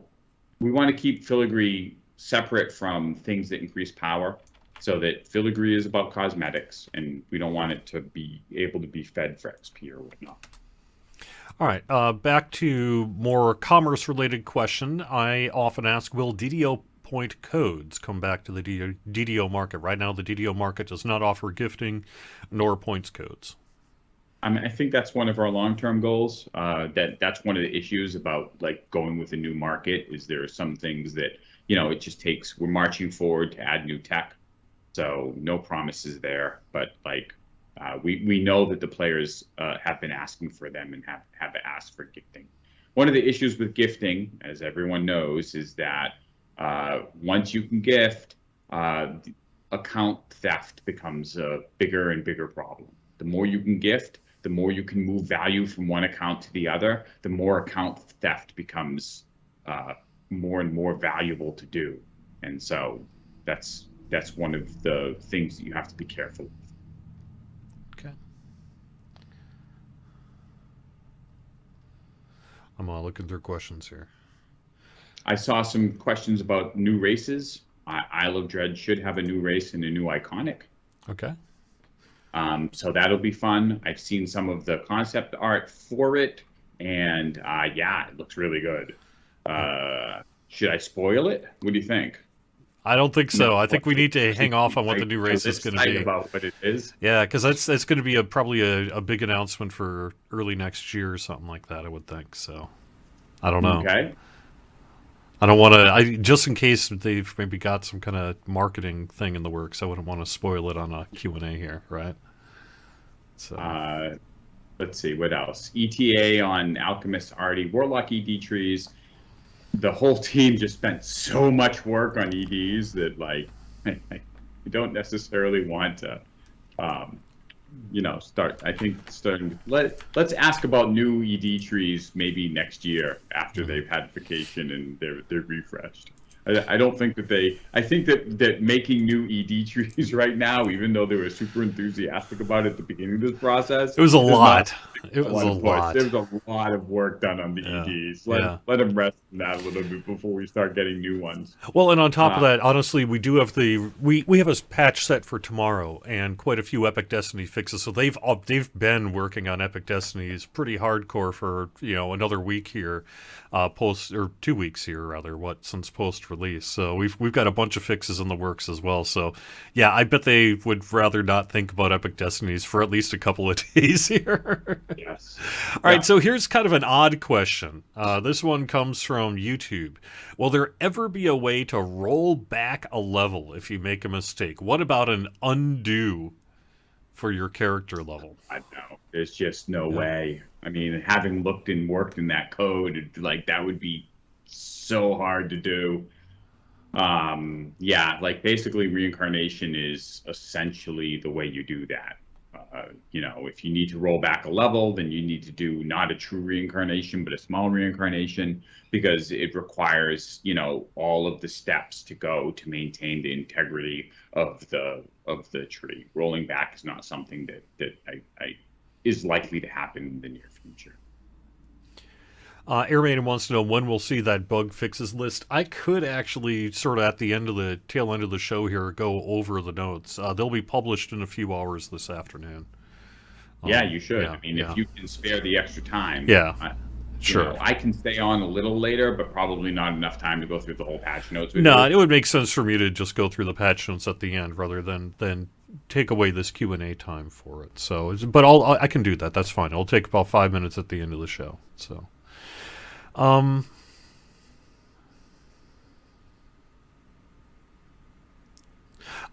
We want to keep filigree separate from things that increase power, so that filigree is about cosmetics, and we don't want it to be able to be fed for XP or whatnot. All right, back to more commerce-related question. I often ask, will DDO point codes come back to the DDO market? Right now, the DDO market does not offer gifting nor points codes. I mean, I think that's one of our long-term goals. That's one of the issues about like going with a new market, is there are some things that, it just takes, we're marching forward to add new tech. So no promises there, but like we know that the players have been asking for them and have asked for gifting. One of the issues with gifting, as everyone knows, is that once you can gift, account theft becomes a bigger and bigger problem. The more you can gift, the more you can move value from one account to the other, the more account theft becomes more and more valuable to do. And so that's one of the things that you have to be careful of. Okay. I'm looking through questions here. I saw some questions about new races. Isle of Dread should have a new race and a new iconic. Okay. So that'll be fun. I've seen some of the concept art for it, and yeah, it looks really good. Should I spoil it? What do you think? I don't think so. I think we need to hang off on what the new race is going to be. About what it is. Yeah, because it's going to be probably a big announcement for early next year or something like that, I would think. So I don't know. Okay. I don't want to, just in case they've maybe got some kind of marketing thing in the works, I wouldn't want to spoil it on a Q&A here, right? So. Let's see, what else? ETA on Alchemist Arty, Warlock ED trees. The whole team just spent so much work on EDs that, like, you don't necessarily want to, let's ask about new ED trees maybe next year after they've had vacation and they're refreshed. I don't think that I think that making new ED trees right now, even though they were super enthusiastic about it at the beginning of this process, it was a lot. It was a lot. There was a lot of work done on the EDs. Let them rest on that a little bit before we start getting new ones. Well, and on top of that, honestly, we do have we have a patch set for tomorrow and quite a few Epic Destiny fixes. So they've been working on Epic Destinies pretty hardcore for another week here, 2 weeks here rather. Since post release. So we've got a bunch of fixes in the works as well. So yeah, I bet they would rather not think about Epic Destinies for at least a couple of days here. Yes. All Yeah. right, so here's kind of an odd question. This one comes from YouTube. Will there ever be a way to roll back a level if you make a mistake? What about an undo for your character level? I know. There's just no Yeah. way. I mean, having looked and worked in that code, like that would be so hard to do. Yeah, like basically reincarnation is essentially the way you do that. If you need to roll back a level, then you need to do not a true reincarnation, but a small reincarnation because it requires, all of the steps to go to maintain the integrity of the tree. Rolling back is not something that is likely to happen in the near future. Airmaiden wants to know when we'll see that bug fixes list. I could actually, sort of at the tail end of the show here, go over the notes. They'll be published in a few hours this afternoon. Yeah, you should. Yeah, I mean, yeah, if you can spare the extra time, yeah. Sure. I can stay on a little later, but probably not enough time to go through the whole patch notes with No, you. it would make sense for me to just go through the patch notes at the end rather than take away this Q&A time for it. So, but I can do that. That's fine. It'll take about 5 minutes at the end of the show. So, um,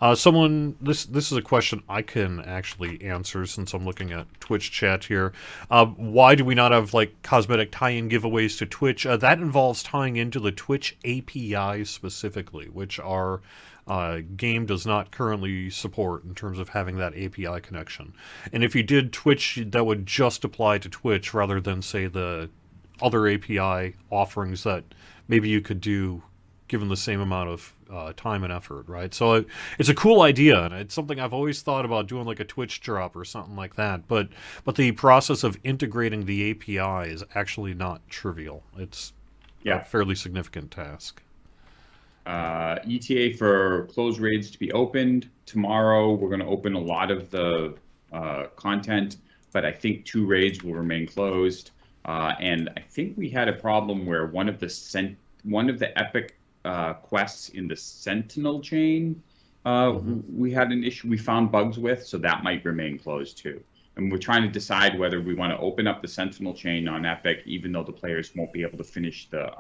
this is a question I can actually answer since I'm looking at Twitch chat here. Why do we not have like cosmetic tie-in giveaways to Twitch? That involves tying into the Twitch API specifically, which our game does not currently support in terms of having that API connection. And if you did Twitch, that would just apply to Twitch rather than say the other API offerings that maybe you could do given the same amount of time and effort, right? So it's a cool idea, and it's something I've always thought about doing, like a Twitch drop or something like that. But the process of integrating the API is actually not trivial. It's a Yeah. fairly significant task. ETA for closed raids to be opened tomorrow. We're going to open a lot of the content, but I think 2 raids will remain closed. And I think we had a problem where one of the epic quests in the Sentinel chain, we had an issue. We found bugs with, so that might remain closed too. And we're trying to decide whether we want to open up the Sentinel chain on Epic, even though the players won't be able to finish the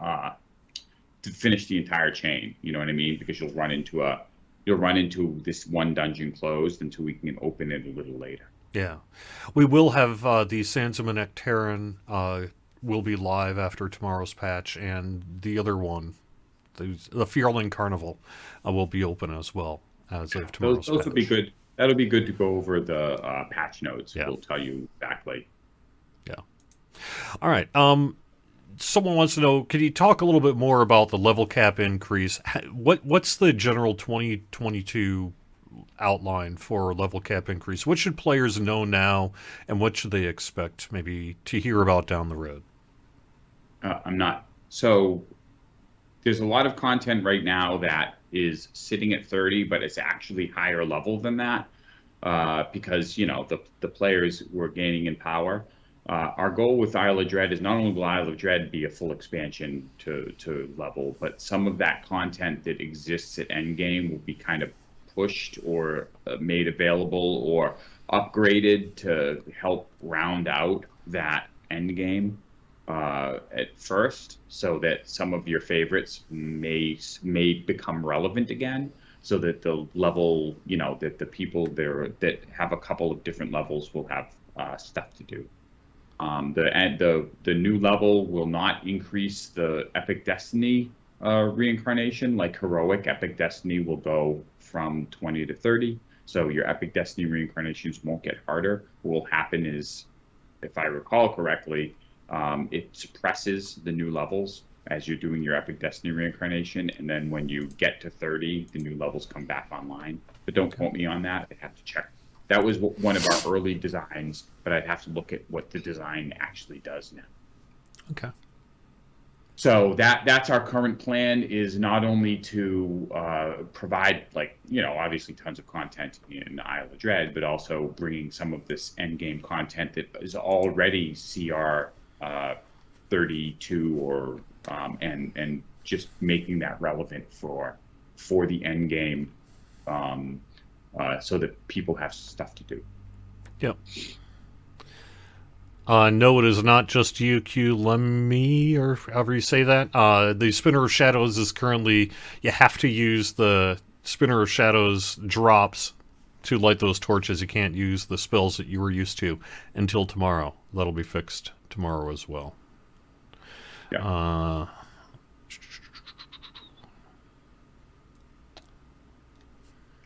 entire chain. You know what I mean? Because you'll run into this one dungeon closed until we can open it a little later. Yeah, we will have the Sandsum and Nectaron will be live after tomorrow's patch, and the other one, the Fearling Carnival, will be open as well as of tomorrow's Those patch. will be good. That'll be good to go over the patch notes. Yeah. We'll tell you exactly. Yeah. All right. Someone wants to know, can you talk a little bit more about the level cap increase? What's the general 2022 outline for level cap increase? What should players know now, and what should they expect maybe to hear about down the road? I'm not. So there's a lot of content right now that is sitting at 30, but it's actually higher level than that because the players were gaining in power. Our goal with Isle of Dread is not only will Isle of Dread be a full expansion to level, but some of that content that exists at endgame will be kind of pushed or made available or upgraded to help round out that endgame at first, so that some of your favorites may become relevant again. So that the level, that the people there that have a couple of different levels will have stuff to do. The new level will not increase the Epic Destiny reincarnation. Like Heroic, Epic Destiny will go from 20 to 30. So your Epic Destiny reincarnations won't get harder. What will happen is, if I recall correctly, it suppresses the new levels as you're doing your Epic Destiny reincarnation, and then when you get to 30, the new levels come back online. But don't quote me on that. I have to check. That was one of our early designs, but I'd have to look at what the design actually does now. Okay. So that's our current plan, is not only to provide, obviously tons of content in Isle of Dread, but also bringing some of this endgame content that is already CR 32 or and just making that relevant for the endgame. So that people have stuff to do. Yep. No, it is not just you, Q Lemmy, or however you say that. The Spinner of Shadows is currently, you have to use the Spinner of Shadows drops to light those torches. You can't use the spells that you were used to until tomorrow. That'll be fixed tomorrow as well. Yeah.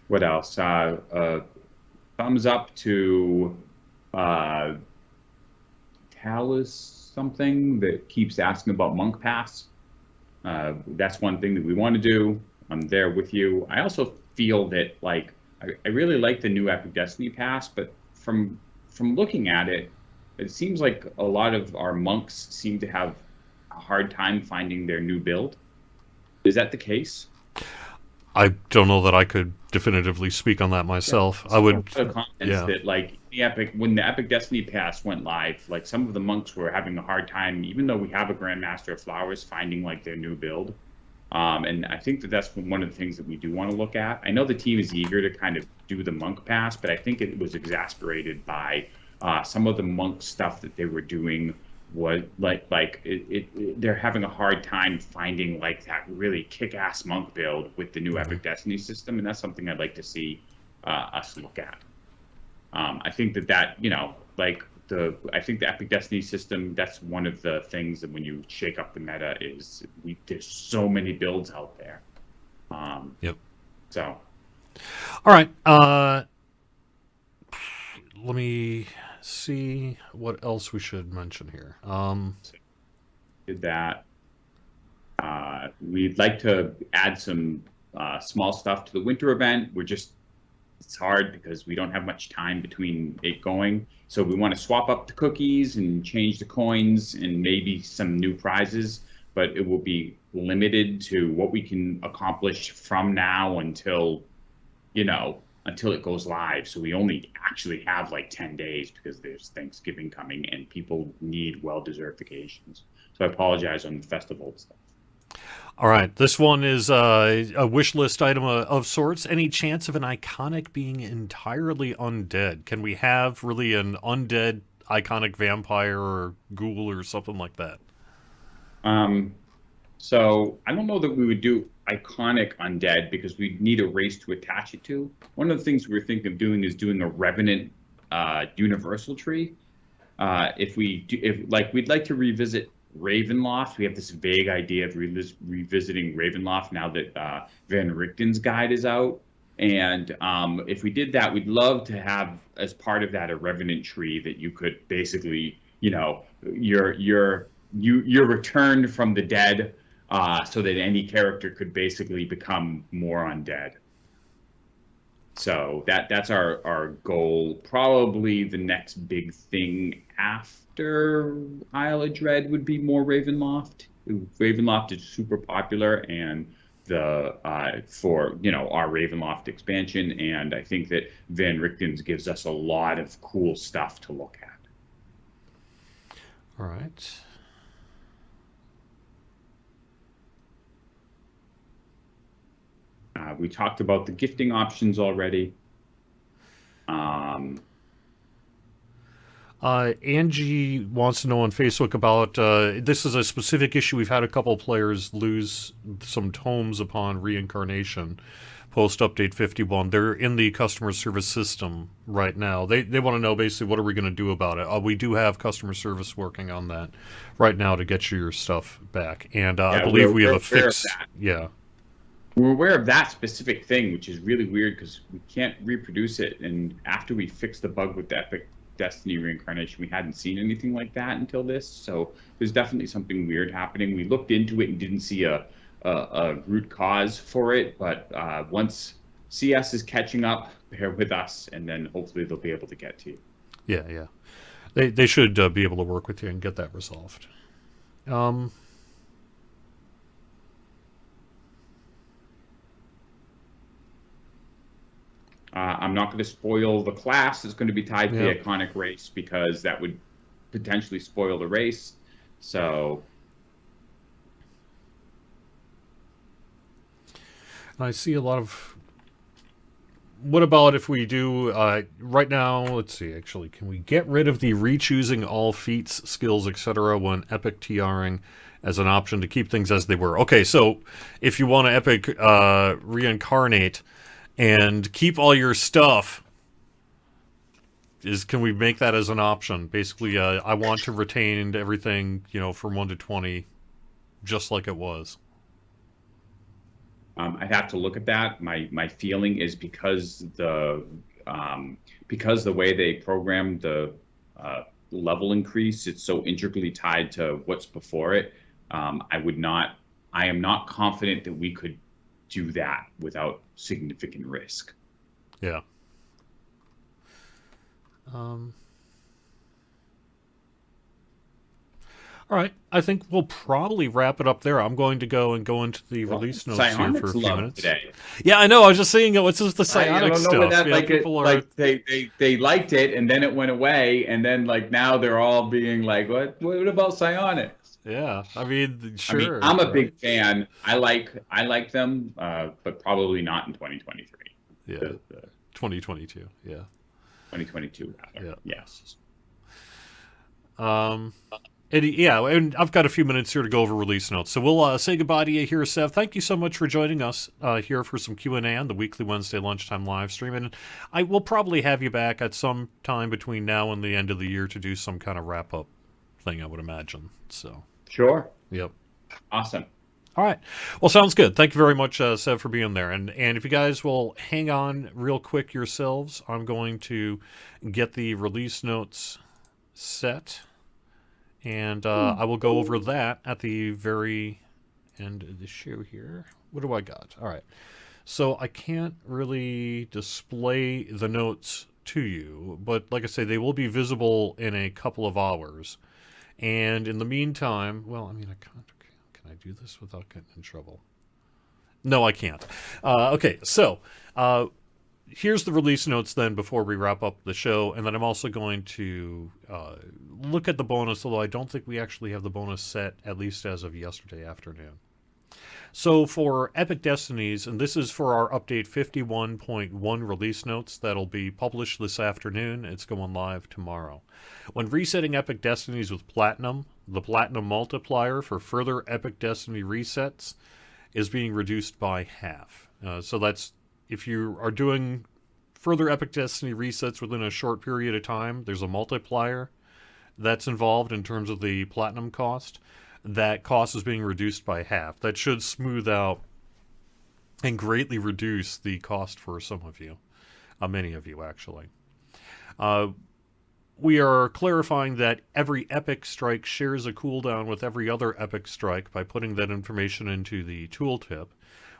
What else? Thumbs up to Talus something that keeps asking about Monk Pass. That's one thing that we want to do. I'm there with you. I also feel that like I really like the new Epic Destiny Pass, but from looking at it, it seems like a lot of our monks seem to have a hard time finding their new build. Is that the case? I don't know that I could definitively speak on that myself. I would, A lot of comments yeah. that like the Epic when the Epic Destiny Pass went live, like some of the monks were having a hard time, even though we have a Grandmaster of Flowers, finding like their new build. And I think that that's one of the things that we do want to look at. I know the team is eager to kind of do the monk pass, but I think it was exasperated by some of the monk stuff that they were doing. Was they're having a hard time finding like that really kick-ass monk build with the new Epic Destiny system, and that's something I'd like to see us look at. I think that like I think the Epic Destiny system, that's one of the things that when you shake up the meta is there's so many builds out there. Yep. So. All right. Let me see what else we should mention here. Did that. We'd like to add some small stuff to the winter event. It's hard because we don't have much time between it going. So we want to swap up the cookies and change the coins and maybe some new prizes, but it will be limited to what we can accomplish from now until it goes live. So we only actually have like 10 days because there's Thanksgiving coming and people need well-deserved vacations. So I apologize on the festival stuff. All right, this one is a wish list item of sorts. Any chance of an iconic being entirely undead? Can we have really an undead iconic vampire or ghoul or something like that? So I don't know that we would do iconic undead because we need a race to attach it to. One of the things we were thinking of doing is doing a revenant universal tree. We'd like to revisit Ravenloft. We have this vague idea of revisiting Ravenloft now that Van Richten's guide is out. And if we did that, we'd love to have as part of that a revenant tree that you could basically, you're returned from the dead, so that any character could basically become more undead. So that's our goal. Probably the next big thing after Isle of Dread would be more Ravenloft. Ravenloft is super popular, and for our Ravenloft expansion, and I think that Van Richten's gives us a lot of cool stuff to look at. All right. We talked about the gifting options already. Angie wants to know on Facebook about this is a specific issue. We've had a couple players lose some tomes upon reincarnation post update 51. They're in the customer service system right now. They want to know basically what are we going to do about it. We do have customer service working on that right now to get you your stuff back, and I believe we have a fix. Yeah. We're aware of that specific thing, which is really weird because we can't reproduce it. And after we fixed the bug with the Epic Destiny reincarnation, we hadn't seen anything like that until this. So there's definitely something weird happening. We looked into it and didn't see a root cause for it. But once CS is catching up, bear with us, and then hopefully they'll be able to get to you. Yeah. They should be able to work with you and get that resolved. I'm not going to spoil the class that's going to be tied to the iconic race because that would potentially spoil the race. So I see a lot of what about if we do right now? Let's see. Actually, can we get rid of the rechoosing all feats, skills, etc. when epic TRing as an option to keep things as they were? Okay, so if you want to epic reincarnate and keep all your stuff, can we make that as an option? Basically, I want to retain everything, from 1 to 20, just like it was. I'd have to look at that. My feeling is because the way they programmed the level increase, it's so intricately tied to what's before it. I am not confident that we could do that without significant risk. Yeah. All right, I think we'll probably wrap it up there. I'm going to go into the release notes here for a few minutes. Today. Yeah, I know. I was just saying, what's just the psionic stuff? I don't know that, they liked it, and then it went away, and then now they're all being like, what about psionics? Yeah, I mean, sure. I'm a big fan. I like them, but probably not in 2023. Yeah, 2022. Yeah, 2022. Rather. Yeah. Yes. And I've got a few minutes here to go over release notes. So we'll say goodbye to you here, Sev. Thank you so much for joining us here for some Q&A on the weekly Wednesday lunchtime live stream. And I will probably have you back at some time between now and the end of the year to do some kind of wrap-up thing, I would imagine. So sure. Yep. Awesome. All right. Well, sounds good. Thank you very much, Sev, for being there. And if you guys will hang on real quick yourselves, I'm going to get the release notes set. And I will go over that at the very end of the show here. What do I got? All right. So I can't really display the notes to you, but like I say, they will be visible in a couple of hours. And in the meantime, well, I mean, I can't. Can I do this without getting in trouble? No, I can't. Okay, so here's the release notes then before we wrap up the show, and then I'm also going to look at the bonus, although I don't think we actually have the bonus set, at least as of yesterday afternoon. So for Epic Destinies, and this is for our update 51.1 release notes that'll be published this afternoon. It's going live tomorrow. When resetting Epic Destinies with Platinum, the Platinum multiplier for further Epic Destiny resets is being reduced by half. So that's if you are doing further Epic Destiny resets within a short period of time, there's a multiplier that's involved in terms of the Platinum cost. That cost is being reduced by half. That should smooth out and greatly reduce the cost for some of you, many of you actually. We are clarifying that every Epic Strike shares a cooldown with every other Epic Strike by putting that information into the tooltip.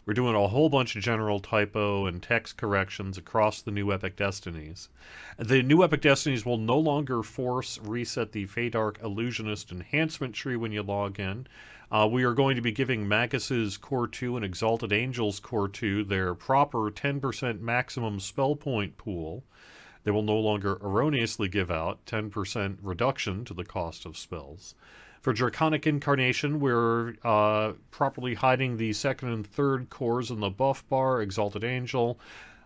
We're doing a whole bunch of general typo and text corrections across the new Epic Destinies. The new Epic Destinies will no longer force reset the Feydark Illusionist Enhancement tree when you log in. We are going to be giving Magus's Core 2 and Exalted Angels Core 2 their proper 10% maximum spell point pool. They will no longer erroneously give out 10% reduction to the cost of spells. For Draconic Incarnation, we're properly hiding the second and third cores in the buff bar, Exalted Angel.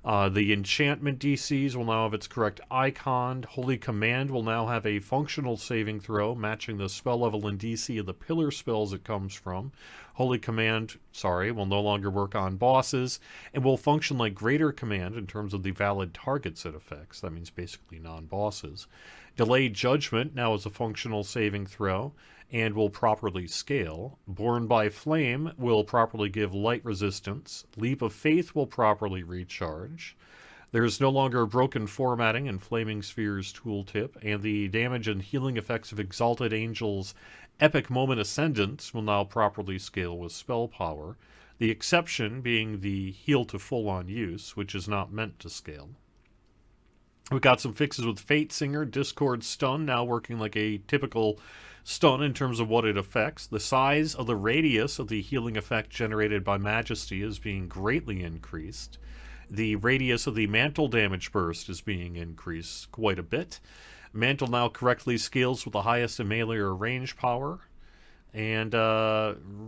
The enchantment DCs will now have its correct icon. Holy Command will now have a functional saving throw, matching the spell level and DC of the pillar spells it comes from. Holy Command, will no longer work on bosses, and will function like Greater Command in terms of the valid targets it affects. That means basically non-bosses. Delayed Judgment now is a functional saving throw and will properly scale. Born by Flame will properly give light resistance. Leap of Faith will properly recharge. There is no longer broken formatting in Flaming Sphere's tooltip, and the damage and healing effects of Exalted Angel's Epic Moment Ascendance will now properly scale with spell power, the exception being the heal to full-on use, which is not meant to scale. We got some fixes with Fate Singer, Discord Stun, now working like a typical stun in terms of what it affects. The size of the radius of the healing effect generated by Majesty is being greatly increased. The radius of the Mantle damage burst is being increased quite a bit. Mantle now correctly scales with the highest in melee or range power. And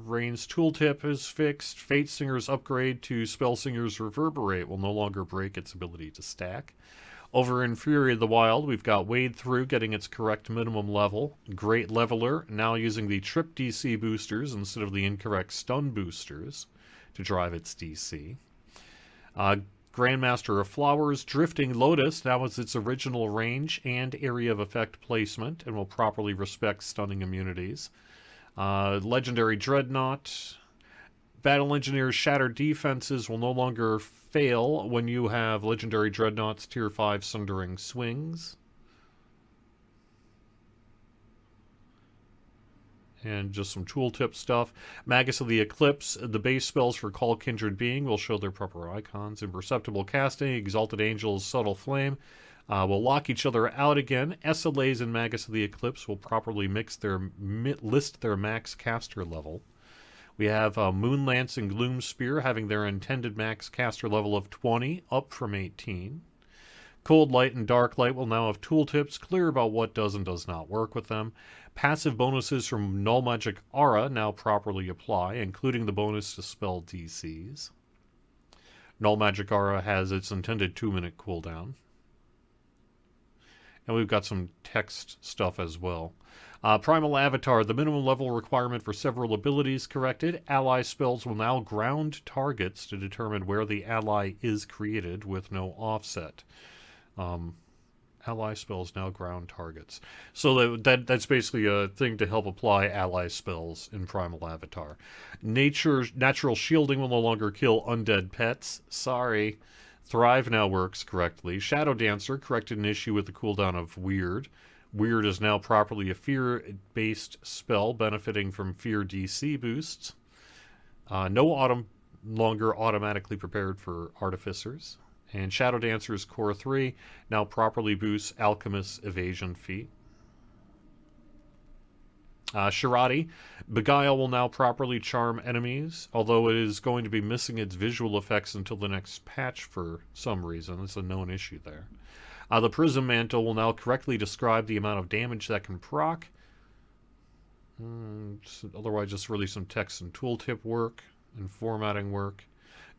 Rain's tooltip is fixed. Fate Singer's upgrade to Spell Singer's Reverberate will no longer break its ability to stack. Over in Fury of the Wild, we've got Wade Through getting its correct minimum level. Great Leveler now using the Trip DC boosters instead of the incorrect Stun boosters to drive its DC. Grandmaster of Flowers, Drifting Lotus now has its original range and area of effect placement and will properly respect stunning immunities. Legendary Dreadnought. Battle Engineer's Shattered Defenses will no longer fail when you have Legendary Dreadnought's Tier 5 Sundering Swings. And just some tooltip stuff. Magus of the Eclipse, the base spells for Call Kindred Being will show their proper icons. Imperceptible Casting, Exalted Angels, Subtle Flame will lock each other out again. SLAs and Magus of the Eclipse will properly list their max caster level. We have Moonlance and Gloom Spear having their intended max caster level of 20, up from 18. Cold Light and Dark Light will now have tooltips clear about what does and does not work with them. Passive bonuses from Null Magic Aura now properly apply, including the bonus to spell DCs. Null Magic Aura has its intended 2-minute cooldown. And we've got some text stuff as well. Primal Avatar, the minimum level requirement for several abilities corrected. Ally spells will now ground targets to determine where the ally is created with no offset. Ally spells now ground targets. So that's basically a thing to help apply ally spells in Primal Avatar. Natural shielding will no longer kill undead pets. Sorry. Thrive now works correctly. Shadow Dancer corrected an issue with the cooldown of Weird. Weird is now properly a fear-based spell benefiting from fear DC boosts. No longer automatically prepared for Artificers. And Shadow Dancer's Core 3 now properly boosts Alchemist's evasion feat. Shirati, Beguile will now properly charm enemies, although it is going to be missing its visual effects until the next patch for some reason. It's a known issue there. The Prism Mantle will now correctly describe the amount of damage that can proc. Otherwise, just really some text and tooltip work and formatting work.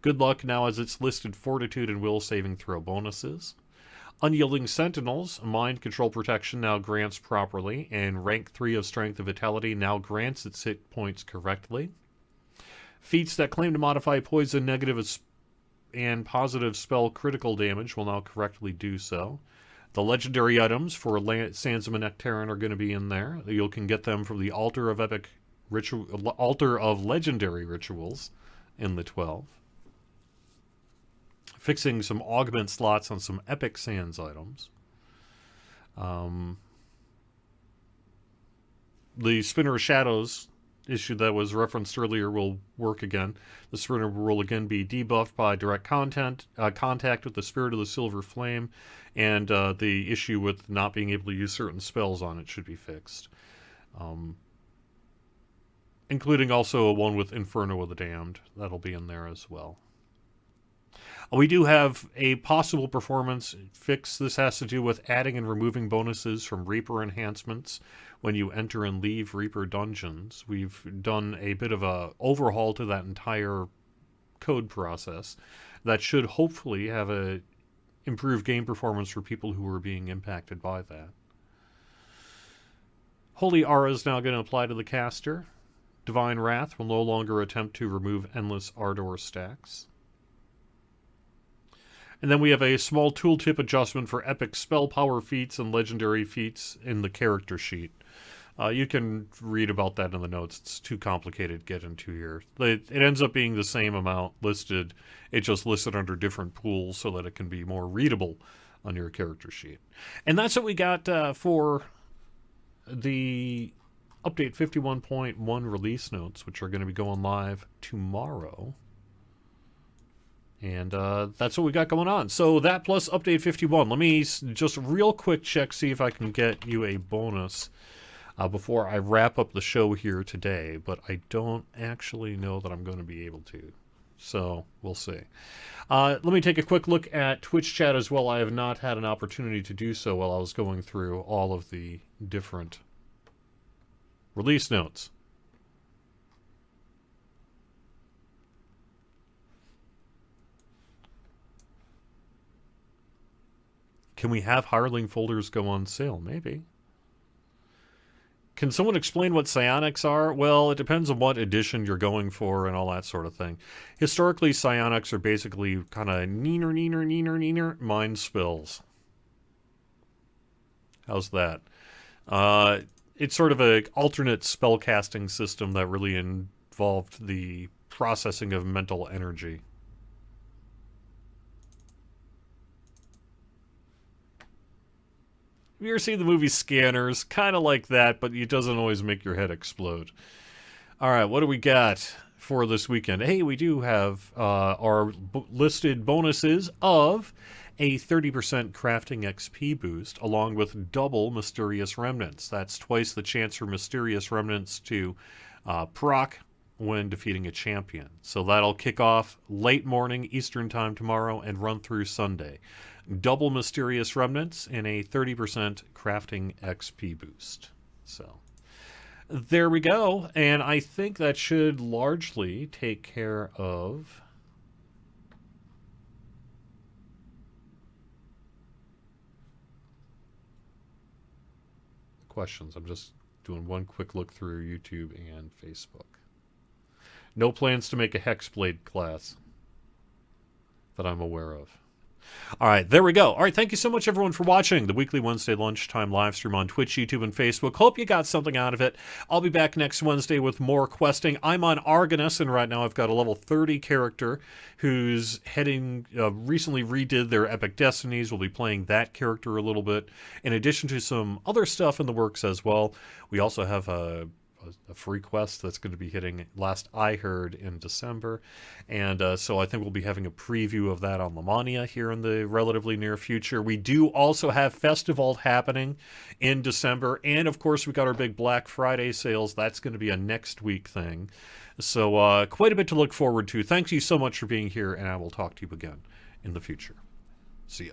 Good Luck now has its listed Fortitude and Will saving throw bonuses. Unyielding Sentinels, Mind Control Protection now grants properly, and Rank 3 of Strength and Vitality now grants its hit points correctly. Feats that claim to modify poison, negative, and positive spell critical damage will now correctly do so. The legendary items for Sands of Nectarin are going to be in there. You can get them from the Altar of Legendary Rituals in the 12. Fixing some augment slots on some Epic Sands items. The Spinner of Shadows issue that was referenced earlier will work again. The Spinner will again be debuffed by direct contact with the Spirit of the Silver Flame, and the issue with not being able to use certain spells on it should be fixed. Including also one with Inferno of the Damned. That'll be in there as well. We do have a possible performance fix. This has to do with adding and removing bonuses from Reaper enhancements when you enter and leave Reaper dungeons. We've done a bit of a overhaul to that entire code process that should hopefully have a improved game performance for people who are being impacted by that. Holy Aura is now going to apply to the caster. Divine Wrath will no longer attempt to remove endless Ardor stacks. And then we have a small tooltip adjustment for epic spell power feats and legendary feats in the character sheet. You can read about that in the notes. It's too complicated to get into here. It ends up being the same amount listed. It's just listed under different pools so that it can be more readable on your character sheet. And that's what we got for the Update 51.1 release notes, which are going to be going live tomorrow. And that's what we got going on. So that plus Update 51. Let me just real quick check, see if I can get you a bonus before I wrap up the show here today. But I don't actually know that I'm going to be able to. So we'll see. Let me take a quick look at Twitch chat as well. I have not had an opportunity to do so while I was going through all of the different release notes. Can we have hireling folders go on sale? Maybe. Can someone explain what psionics are? Well, it depends on what edition you're going for and all that sort of thing. Historically, psionics are basically kind of neener mind spills. How's that? It's sort of an alternate spellcasting system that really involved the processing of mental energy. Have you ever seen the movie Scanners? Kind of like that, but it doesn't always make your head explode. All right, what do we got for this weekend? Hey, we do have our listed bonuses of a 30% crafting XP boost, along with double Mysterious Remnants. That's twice the chance for Mysterious Remnants to proc when defeating a champion. So that'll kick off late morning Eastern Time tomorrow and run through Sunday. Double Mysterious Remnants and a 30% crafting XP boost. So there we go. And I think that should largely take care of questions. I'm just doing one quick look through YouTube and Facebook. No plans to make a Hexblade class that I'm aware of. All right, there we go. All right, thank you so much, everyone, for watching the weekly Wednesday lunchtime live stream on Twitch, YouTube, and Facebook. Hope you got something out of it. I'll be back next Wednesday with more questing. I'm on Argonus, and right now I've got a level 30 character who's recently redid their Epic Destinies. We'll be playing that character a little bit, in addition to some other stuff in the works as well. We also have a free quest that's going to be hitting last I heard in December, and so I think we'll be having a preview of that on Lamania here in the relatively near future. We do also have Festival happening in December, and of course we got our big Black Friday sales. That's going to be a next week thing, so quite a bit to look forward to. Thank you so much for being here, and I will talk to you again in the future. See ya.